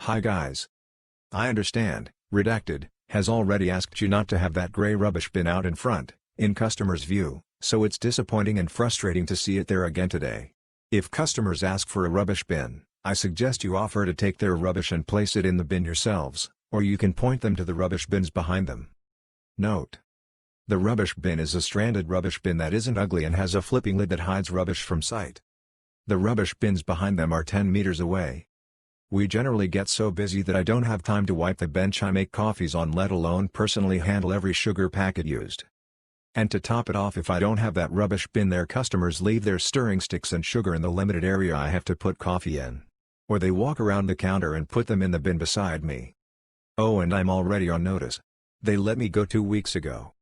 Hi guys. I understand, Redacted has already asked you not to have that gray rubbish bin out in front, in customers' view, so it's disappointing and frustrating to see it there again today. If customers ask for a rubbish bin, I suggest you offer to take their rubbish and place it in the bin yourselves, or you can point them to the rubbish bins behind them. Note: the rubbish bin is a stranded rubbish bin that isn't ugly and has a flipping lid that hides rubbish from sight. The rubbish bins behind them are 10 meters away. We generally get so busy that I don't have time to wipe the bench I make coffees on, let alone personally handle every sugar packet used. And to top it off, if I don't have that rubbish bin there, customers leave their stirring sticks and sugar in the limited area I have to put coffee in. Or they walk around the counter and put them in the bin beside me. Oh, and I'm already on notice. They let me go 2 weeks ago.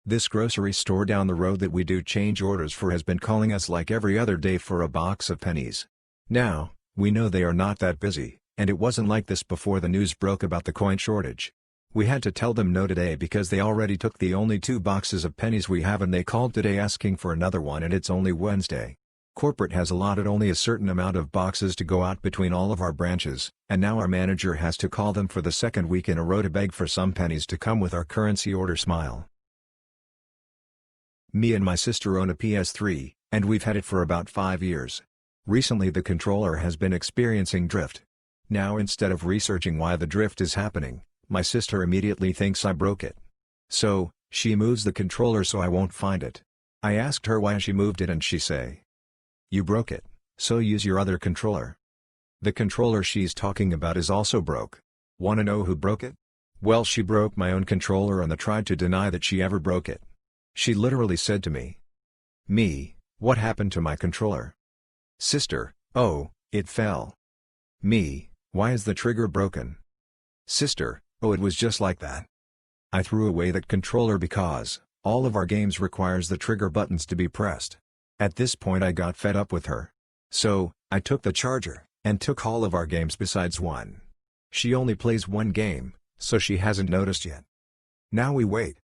This grocery store down the road that we do change orders for has been calling us like every other day for a box of pennies. Now, we know they are not that busy, and it wasn't like this before the news broke about the coin shortage. We had to tell them no today because they already took the only 2 boxes of pennies we have, and they called today asking for another one, and it's only Wednesday. Corporate has allotted only a certain amount of boxes to go out between all of our branches, and now our manager has to call them for the 2nd week in a row to beg for some pennies to come with our currency order. Smile. Me and my sister own a PS3, and we've had it for about 5 years. Recently the controller has been experiencing drift. Now, instead of researching why the drift is happening, my sister immediately thinks I broke it. So, she moves the controller so I won't find it. I asked her why she moved it and she say, "You broke it, so use your other controller." The controller she's talking about is also broke. Wanna know who broke it? Well, she broke my own controller and tried to deny that she ever broke it. She literally said to me, "Me, what happened to my controller?" Sister, "Oh, it fell." Me, "Why is the trigger broken?" Sister, "Oh, it was just like that." I threw away that controller because all of our games requires the trigger buttons to be pressed. At this point I got fed up with her. So, I took the charger, and took all of our games besides one. She only plays one game, so she hasn't noticed yet. Now we wait.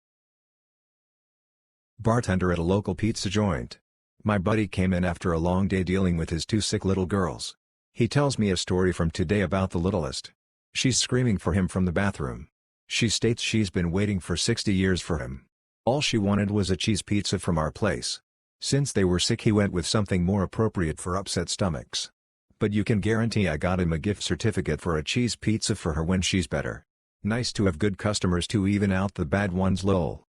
Bartender at a local pizza joint. My buddy came in after a long day dealing with his 2 sick little girls. He tells me a story from today about the littlest. She's screaming for him from the bathroom. She states she's been waiting for 60 years for him. All she wanted was a cheese pizza from our place. Since they were sick, he went with something more appropriate for upset stomachs. But you can guarantee I got him a gift certificate for a cheese pizza for her when she's better. Nice to have good customers to even out the bad ones. Lol.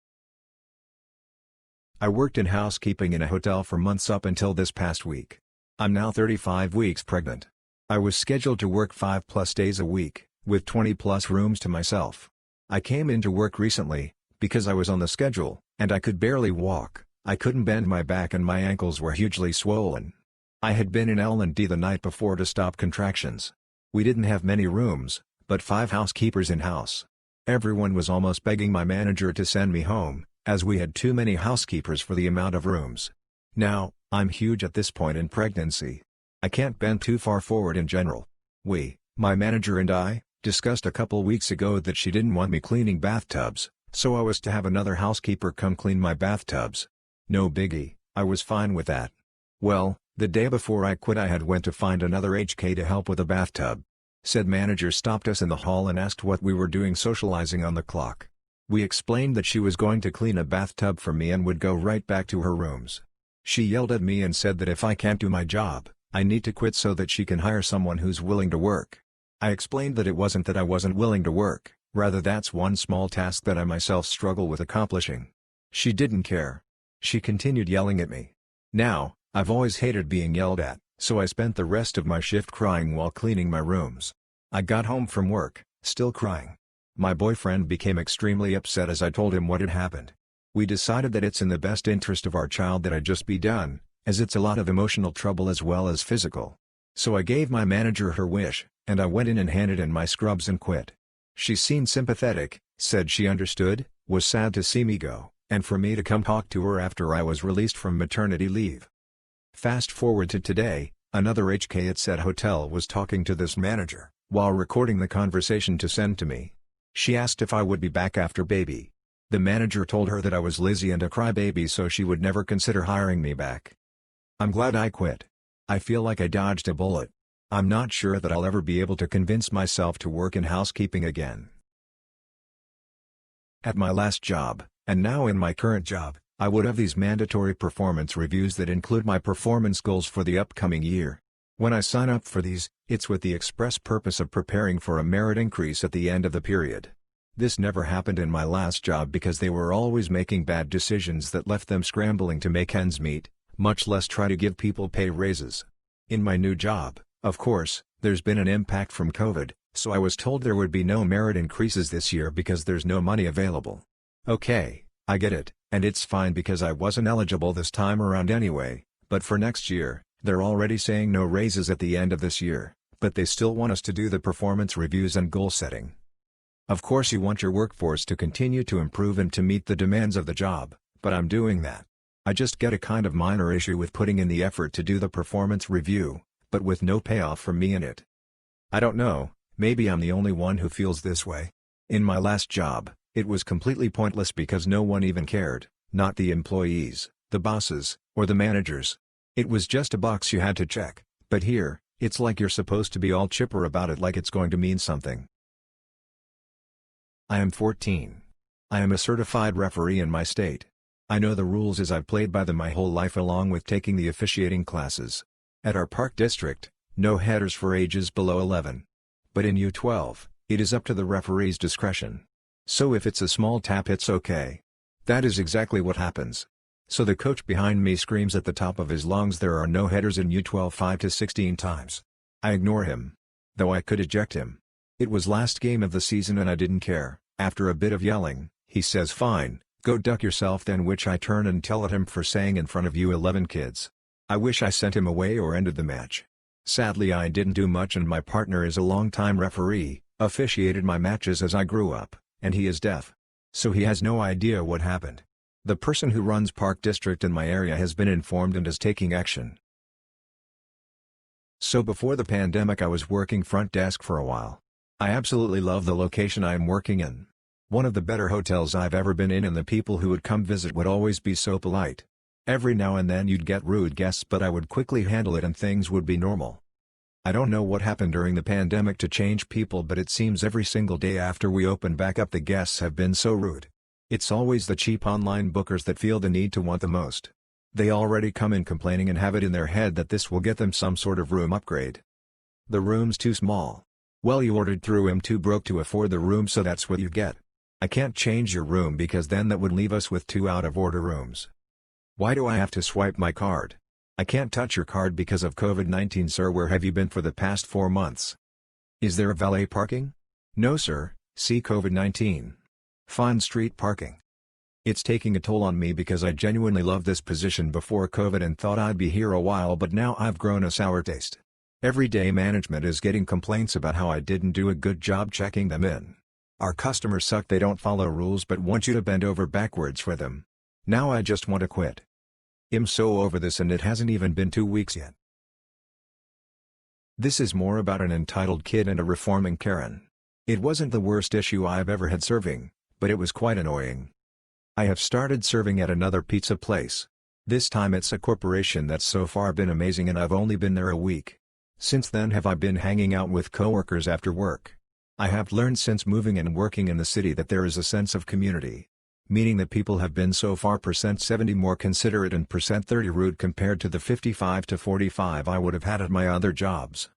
I worked in housekeeping in a hotel for months up until this past week. I'm now 35 weeks pregnant. I was scheduled to work 5+ days a week, with 20+ rooms to myself. I came into work recently, because I was on the schedule, and I could barely walk. I couldn't bend my back and my ankles were hugely swollen. I had been in L&D the night before to stop contractions. We didn't have many rooms, but 5 housekeepers in-house. Everyone was almost begging my manager to send me home, as we had too many housekeepers for the amount of rooms. Now, I'm huge at this point in pregnancy. I can't bend too far forward in general. My manager and I, discussed a couple weeks ago that she didn't want me cleaning bathtubs, so I was to have another housekeeper come clean my bathtubs. No biggie, I was fine with that. Well, the day before I quit I had went to find another HK to help with a bathtub. Said manager stopped us in the hall and asked what we were doing socializing on the clock. We explained that she was going to clean a bathtub for me and would go right back to her rooms. She yelled at me and said that if I can't do my job, I need to quit so that she can hire someone who's willing to work. I explained that it wasn't that I wasn't willing to work, rather that's one small task that I myself struggle with accomplishing. She didn't care. She continued yelling at me. Now, I've always hated being yelled at, So I spent the rest of my shift crying while cleaning my rooms. I got home from work, still crying. My boyfriend became extremely upset as I told him what had happened. We decided that it's in the best interest of our child that I just be done, as it's a lot of emotional trouble as well as physical. So I gave my manager her wish, and I went in and handed in my scrubs and quit. She seemed sympathetic, said she understood, was sad to see me go, and for me to come talk to her after I was released from maternity leave. Fast forward to today, another HK at said hotel was talking to this manager, while recording the conversation to send to me. She asked if I would be back after baby. The manager told her that I was Lizzie and a crybaby, so she would never consider hiring me back. I'm glad I quit. I feel like I dodged a bullet. I'm not sure that I'll ever be able to convince myself to work in housekeeping again. At my last job, and now in my current job, I would have these mandatory performance reviews that include my performance goals for the upcoming year. When I sign up for these, it's with the express purpose of preparing for a merit increase at the end of the period. This never happened in my last job because they were always making bad decisions that left them scrambling to make ends meet, much less try to give people pay raises. In my new job, of course, there's been an impact from COVID, so I was told there would be no merit increases this year because there's no money available. Okay, I get it, and it's fine because I wasn't eligible this time around anyway, but for next year, they're already saying no raises at the end of this year, but they still want us to do the performance reviews and goal setting. Of course you want your workforce to continue to improve and to meet the demands of the job, but I'm doing that. I just get a kind of minor issue with putting in the effort to do the performance review, but with no payoff from me in it. I don't know, maybe I'm the only one who feels this way. In my last job, it was completely pointless because no one even cared, not the employees, the bosses, or the managers. It was just a box you had to check, but here, it's like you're supposed to be all chipper about it like it's going to mean something. I am 14. I am a certified referee in my state. I know the rules as I've played by them my whole life along with taking the officiating classes. At our park district, no headers for ages below 11. But in U12, it is up to the referee's discretion. So if it's a small tap it's okay. That is exactly what happens. So the coach behind me screams at the top of his lungs there are no headers in U12 5 to 16 times. I ignore him. Though I could eject him. It was last game of the season and I didn't care. After a bit of yelling, he says fine, go duck yourself then, which I turn and tell at him for saying in front of you 11 kids. I wish I sent him away or ended the match. Sadly I didn't do much and my partner is a longtime referee, officiated my matches as I grew up, and he is deaf. So he has no idea what happened. The person who runs Park District in my area has been informed and is taking action. So before the pandemic I was working front desk for a while. I absolutely love the location I am working in. One of the better hotels I've ever been in, and the people who would come visit would always be so polite. Every now and then you'd get rude guests but I would quickly handle it and things would be normal. I don't know what happened during the pandemic to change people, but it seems every single day after we open back up the guests have been so rude. It's always the cheap online bookers that feel the need to want the most. They already come in complaining and have it in their head that this will get them some sort of room upgrade. The room's too small. Well, you ordered through I'm too broke to afford the room, so that's what you get. I can't change your room because then that would leave us with 2 out of order rooms. Why do I have to swipe my card? I can't touch your card because of COVID-19, sir. Where have you been for the past 4 months? Is there a valet parking? No, sir, see COVID-19. Find street parking. It's taking a toll on me because I genuinely loved this position before COVID and thought I'd be here a while, but now I've grown a sour taste. Every day management is getting complaints about how I didn't do a good job checking them in. Our customers suck, they don't follow rules but want you to bend over backwards for them. Now I just want to quit. I'm so over this and it hasn't even been 2 weeks yet. This is more about an entitled kid and a reforming Karen. It wasn't the worst issue I've ever had serving, but it was quite annoying. I have started serving at another pizza place. This time it's a corporation that's so far been amazing and I've only been there a week. Since then have I been hanging out with coworkers after work. I have learned since moving and working in the city that there is a sense of community. Meaning that people have been so far %70 more considerate and %30 rude compared to the 55 to 45 I would have had at my other jobs.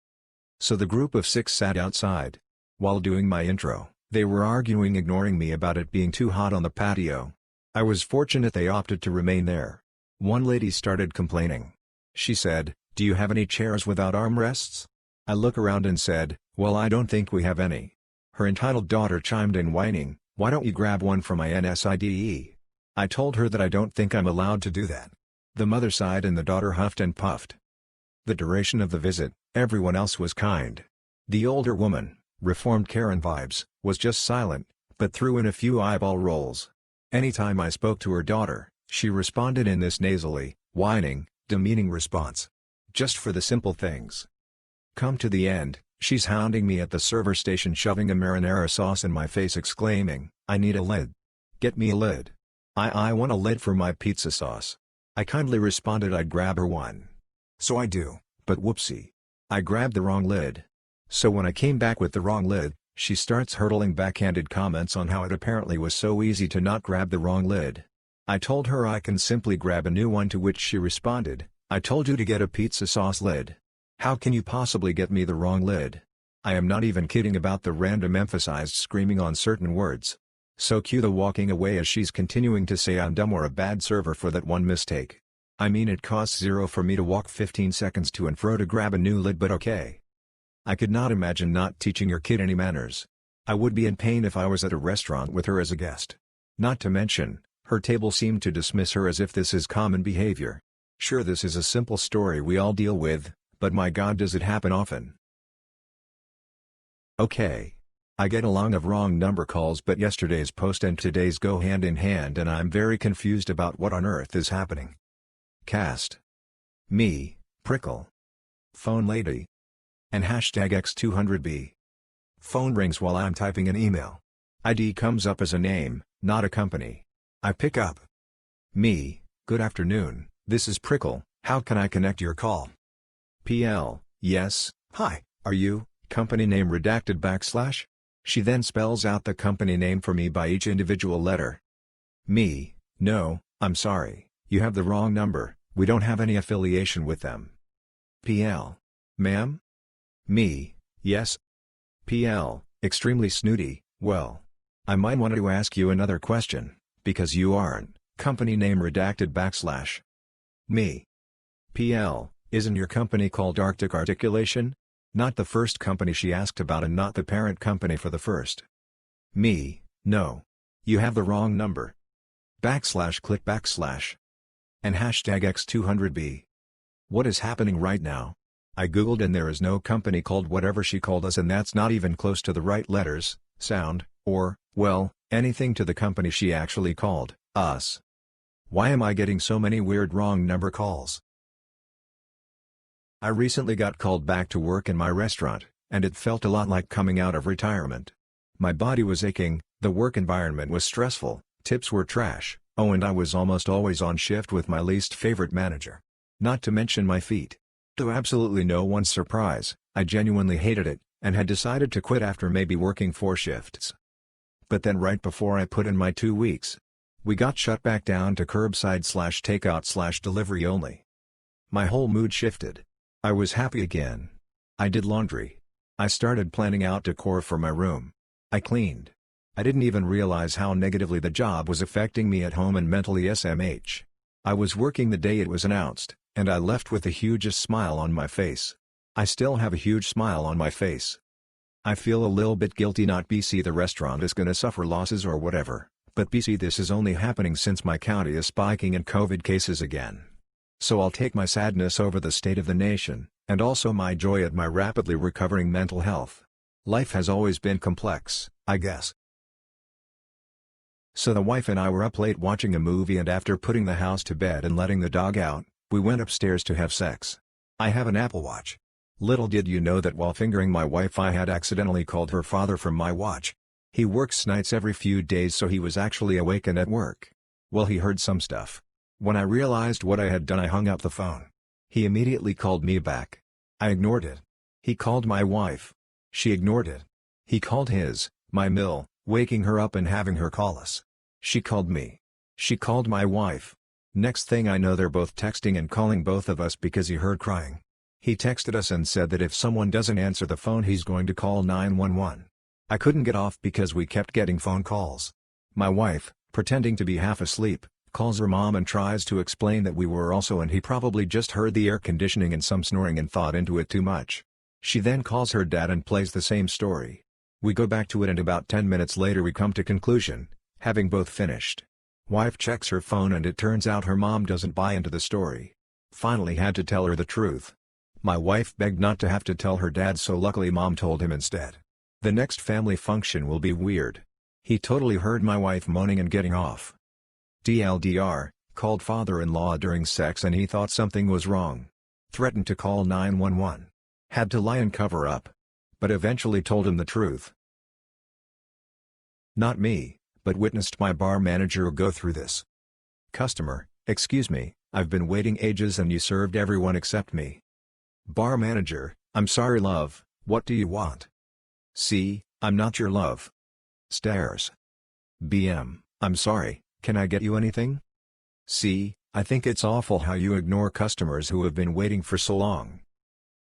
So the group of 6 sat outside. While doing my intro, they were arguing, ignoring me about it being too hot on the patio. I was fortunate they opted to remain there. One lady started complaining. She said, Do you have any chairs without armrests? I look around and said, well, I don't think we have any. Her entitled daughter chimed in whining, why don't you grab one for my NSIDE? I told her that I don't think I'm allowed to do that. The mother sighed and the daughter huffed and puffed. The duration of the visit, everyone else was kind. The older woman, reformed Karen vibes, was just silent, but threw in a few eyeball rolls. Anytime I spoke to her daughter, she responded in this nasally, whining, demeaning response. Just for the simple things. Come to the end, she's hounding me at the server station, shoving a marinara sauce in my face, exclaiming, I need a lid. Get me a lid. I want a lid for my pizza sauce. I kindly responded I'd grab her one. So I do, but whoopsie. I grabbed the wrong lid. So when I came back with the wrong lid, she starts hurtling backhanded comments on how it apparently was so easy to not grab the wrong lid. I told her I can simply grab a new one, to which she responded, I told you to get a pizza sauce lid. How can you possibly get me the wrong lid? I am not even kidding about the random emphasized screaming on certain words. So cue the walking away as she's continuing to say I'm dumb or a bad server for that one mistake. I mean, it costs $0 for me to walk 15 seconds to and fro to grab a new lid, but okay. I could not imagine not teaching your kid any manners. I would be in pain if I was at a restaurant with her as a guest. Not to mention, her table seemed to dismiss her as if this is common behavior. Sure, this is a simple story we all deal with, but my God, does it happen often. Okay. I get a lot of wrong number calls, but yesterday's post and today's go hand in hand, and I'm very confused about what on earth is happening. Cast. Me, Prickle. Phone lady. And hashtag X200B. Phone rings while I'm typing an email. ID comes up as a name, not a company. I pick up. Me, good afternoon, this is Prickle, how can I connect your call? PL, yes, hi, are you, company name redacted /. She then spells out the company name for me by each individual letter. Me, no, I'm sorry, you have the wrong number, we don't have any affiliation with them. PL. Ma'am? Me, yes. PL, extremely snooty, well. I might want to ask you another question, because you aren't, company name redacted /. Me. PL, isn't your company called Arctic Articulation? Not the first company she asked about and not the parent company for the first. Me, no. You have the wrong number. // click /. And hashtag X200B. What is happening right now? I googled and there is no company called whatever she called us, and that's not even close to the right letters, sound, or, well, anything to the company she actually called us. Why am I getting so many weird wrong number calls? I recently got called back to work in my restaurant, and it felt a lot like coming out of retirement. My body was aching, the work environment was stressful, tips were trash, oh, and I was almost always on shift with my least favorite manager. Not to mention my feet. To absolutely no one's surprise, I genuinely hated it, and had decided to quit after maybe working 4 shifts. But then right before I put in my 2 weeks, we got shut back down to curbside/takeout/delivery only. My whole mood shifted. I was happy again. I did laundry. I started planning out decor for my room. I cleaned. I didn't even realize how negatively the job was affecting me at home and mentally SMH. I was working the day it was announced, and I left with the hugest smile on my face. I still have a huge smile on my face. I feel a little bit guilty, not BC the restaurant is gonna suffer losses or whatever, but BC this is only happening since my county is spiking in COVID cases again. So I'll take my sadness over the state of the nation, and also my joy at my rapidly recovering mental health. Life has always been complex, I guess. So the wife and I were up late watching a movie, and after putting the house to bed and letting the dog out, we went upstairs to have sex. I have an Apple Watch. Little did you know that while fingering my wife I had accidentally called her father from my watch. He works nights every few days, so he was actually awake and at work. Well, he heard some stuff. When I realized what I had done, I hung up the phone. He immediately called me back. I ignored it. He called my wife. She ignored it. He called my mill, waking her up and having her call us. She called me. She called my wife. Next thing I know, they're both texting and calling both of us because he heard crying. He texted us and said that if someone doesn't answer the phone he's going to call 911. I couldn't get off because we kept getting phone calls. My wife, pretending to be half asleep, calls her mom and tries to explain that we were also, and he probably just heard the air conditioning and some snoring and thought into it too much. She then calls her dad and plays the same story. We go back to it and about 10 minutes later we come to conclusion, having both finished. Wife checks her phone and it turns out her mom doesn't buy into the story. Finally had to tell her the truth. My wife begged not to have to tell her dad, so luckily mom told him instead. The next family function will be weird. He totally heard my wife moaning and getting off. TLDR, called father-in-law during sex and he thought something was wrong. Threatened to call 911. Had to lie and cover up. But eventually told him the truth. Not me, but witnessed my bar manager go through this. Customer: excuse me, I've been waiting ages and you served everyone except me. Bar manager: I'm sorry love, what do you want? C: I'm not your love. Stares. BM: I'm sorry, can I get you anything? C: I think it's awful how you ignore customers who have been waiting for so long.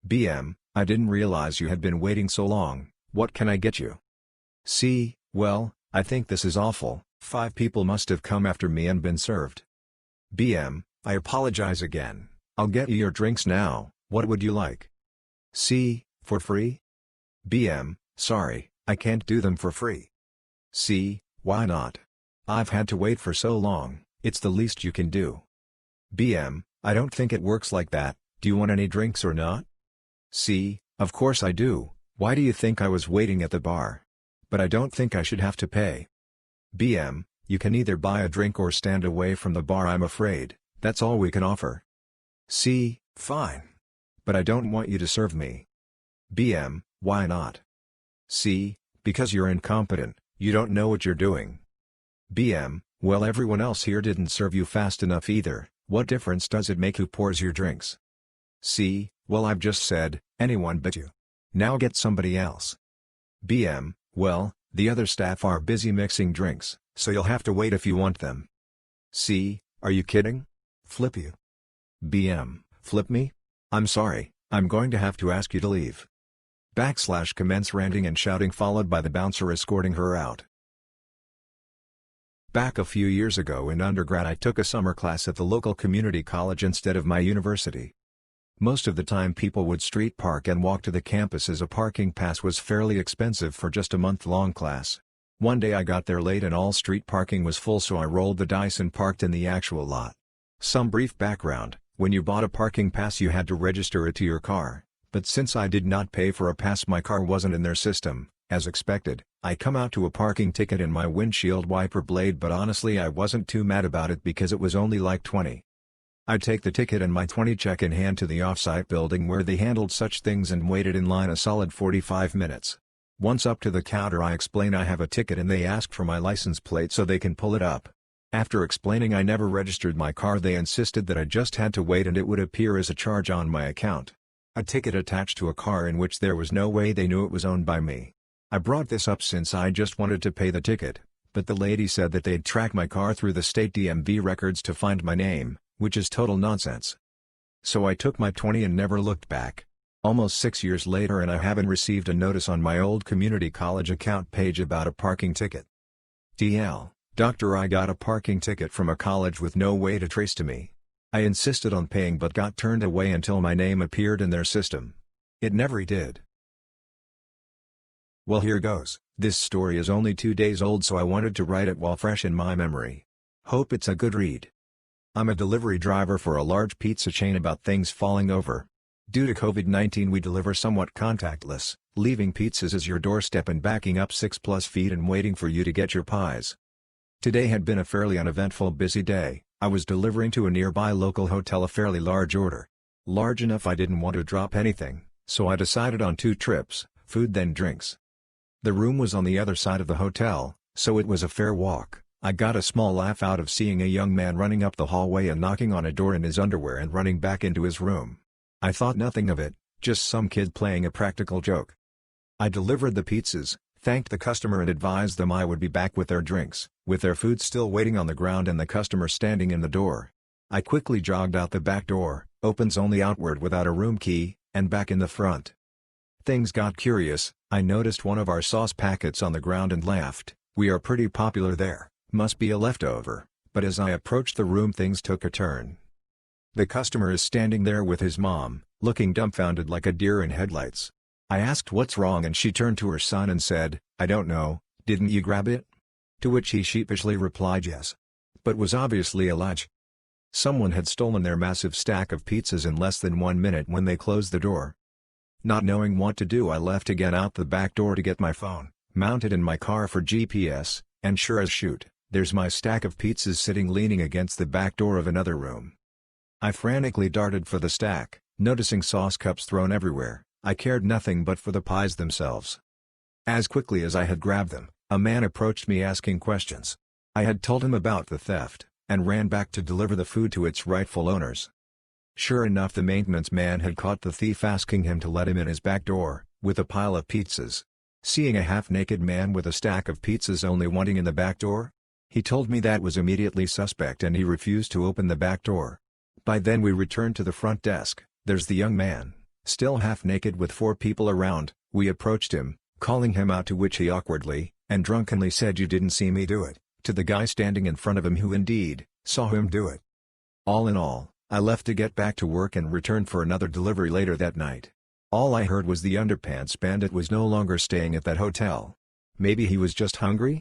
BM: I didn't realize you had been waiting so long, what can I get you? C: Well, I think this is awful, 5 people must have come after me and been served. BM: I apologize again, I'll get you your drinks now, what would you like? C: For free? BM: Sorry, I can't do them for free. C: Why not? I've had to wait for so long, it's the least you can do. BM: I don't think it works like that, do you want any drinks or not? C: Of course I do, why do you think I was waiting at the bar? But I don't think I should have to pay. BM: You can either buy a drink or stand away from the bar, I'm afraid, that's all we can offer. C: Fine. But I don't want you to serve me. BM: Why not? C: Because you're incompetent, you don't know what you're doing. BM: Well, everyone else here didn't serve you fast enough either, what difference does it make who pours your drinks? C: Well, I've just said, anyone but you. Now get somebody else. BM: Well, the other staff are busy mixing drinks, so you'll have to wait if you want them. C: Are you kidding? Flip you. BM: Flip me? I'm sorry, I'm going to have to ask you to leave. Commence ranting and shouting, followed by the bouncer escorting her out. Back a few years ago in undergrad I took a summer class at the local community college instead of my university. Most of the time people would street park and walk to the campus as a parking pass was fairly expensive for just a month-long class. One day I got there late and all street parking was full, so I rolled the dice and parked in the actual lot. Some brief background: when you bought a parking pass you had to register it to your car, but since I did not pay for a pass my car wasn't in their system. As expected, I come out to a parking ticket in my windshield wiper blade, but honestly I wasn't too mad about it because it was only like 20. I take the ticket and my 20 check in hand to the off-site building where they handled such things and waited in line a solid 45 minutes. Once up to the counter I explain I have a ticket and they ask for my license plate so they can pull it up. After explaining I never registered my car they insisted that I just had to wait and it would appear as a charge on my account. A ticket attached to a car in which there was no way they knew it was owned by me. I brought this up since I just wanted to pay the ticket, but the lady said that they'd track my car through the state DMV records to find my name, which is total nonsense. So I took my 20 and never looked back. Almost 6 years later and I haven't received a notice on my old community college account page about a parking ticket. DL, Doctor, I got a parking ticket from a college with no way to trace to me. I insisted on paying but got turned away until my name appeared in their system. It never did. Well, here goes. This story is only 2 days old, so I wanted to write it while fresh in my memory. Hope it's a good read. I'm a delivery driver for a large pizza chain. About things falling over. Due to COVID-19 we deliver somewhat contactless, leaving pizzas as your doorstep and backing up 6+ feet and waiting for you to get your pies. Today had been a fairly uneventful busy day. I was delivering to a nearby local hotel a fairly large order. Large enough I didn't want to drop anything, so I decided on 2 trips, food then drinks. The room was on the other side of the hotel, so it was a fair walk. I got a small laugh out of seeing a young man running up the hallway and knocking on a door in his underwear and running back into his room. I thought nothing of it, just some kid playing a practical joke. I delivered the pizzas, thanked the customer and advised them I would be back with their drinks, with their food still waiting on the ground and the customer standing in the door. I quickly jogged out the back door, opens only outward without a room key, and back in the front. Things got curious. I noticed one of our sauce packets on the ground and laughed. We are pretty popular there, must be a leftover, but as I approached the room things took a turn. The customer is standing there with his mom, looking dumbfounded like a deer in headlights. I asked what's wrong and she turned to her son and said, "I don't know, didn't you grab it?" To which he sheepishly replied yes. But was obviously a lie. Someone had stolen their massive stack of pizzas in less than 1 minute when they closed the door. Not knowing what to do, I left again out the back door to get my phone, mounted in my car for GPS, and sure as shoot, there's my stack of pizzas sitting leaning against the back door of another room. I frantically darted for the stack, noticing sauce cups thrown everywhere. I cared nothing but for the pies themselves. As quickly as I had grabbed them, a man approached me asking questions. I had told him about the theft, and ran back to deliver the food to its rightful owners. Sure enough, the maintenance man had caught the thief asking him to let him in his back door, with a pile of pizzas. Seeing a half-naked man with a stack of pizzas only wanting in the back door? He told me that was immediately suspect and he refused to open the back door. By then we returned to the front desk. There's the young man, still half-naked with 4 people around. We approached him, calling him out, to which he awkwardly and drunkenly said, "You didn't see me do it," to the guy standing in front of him who indeed saw him do it. All in all, I left to get back to work and returned for another delivery later that night. All I heard was the underpants bandit was no longer staying at that hotel. Maybe he was just hungry?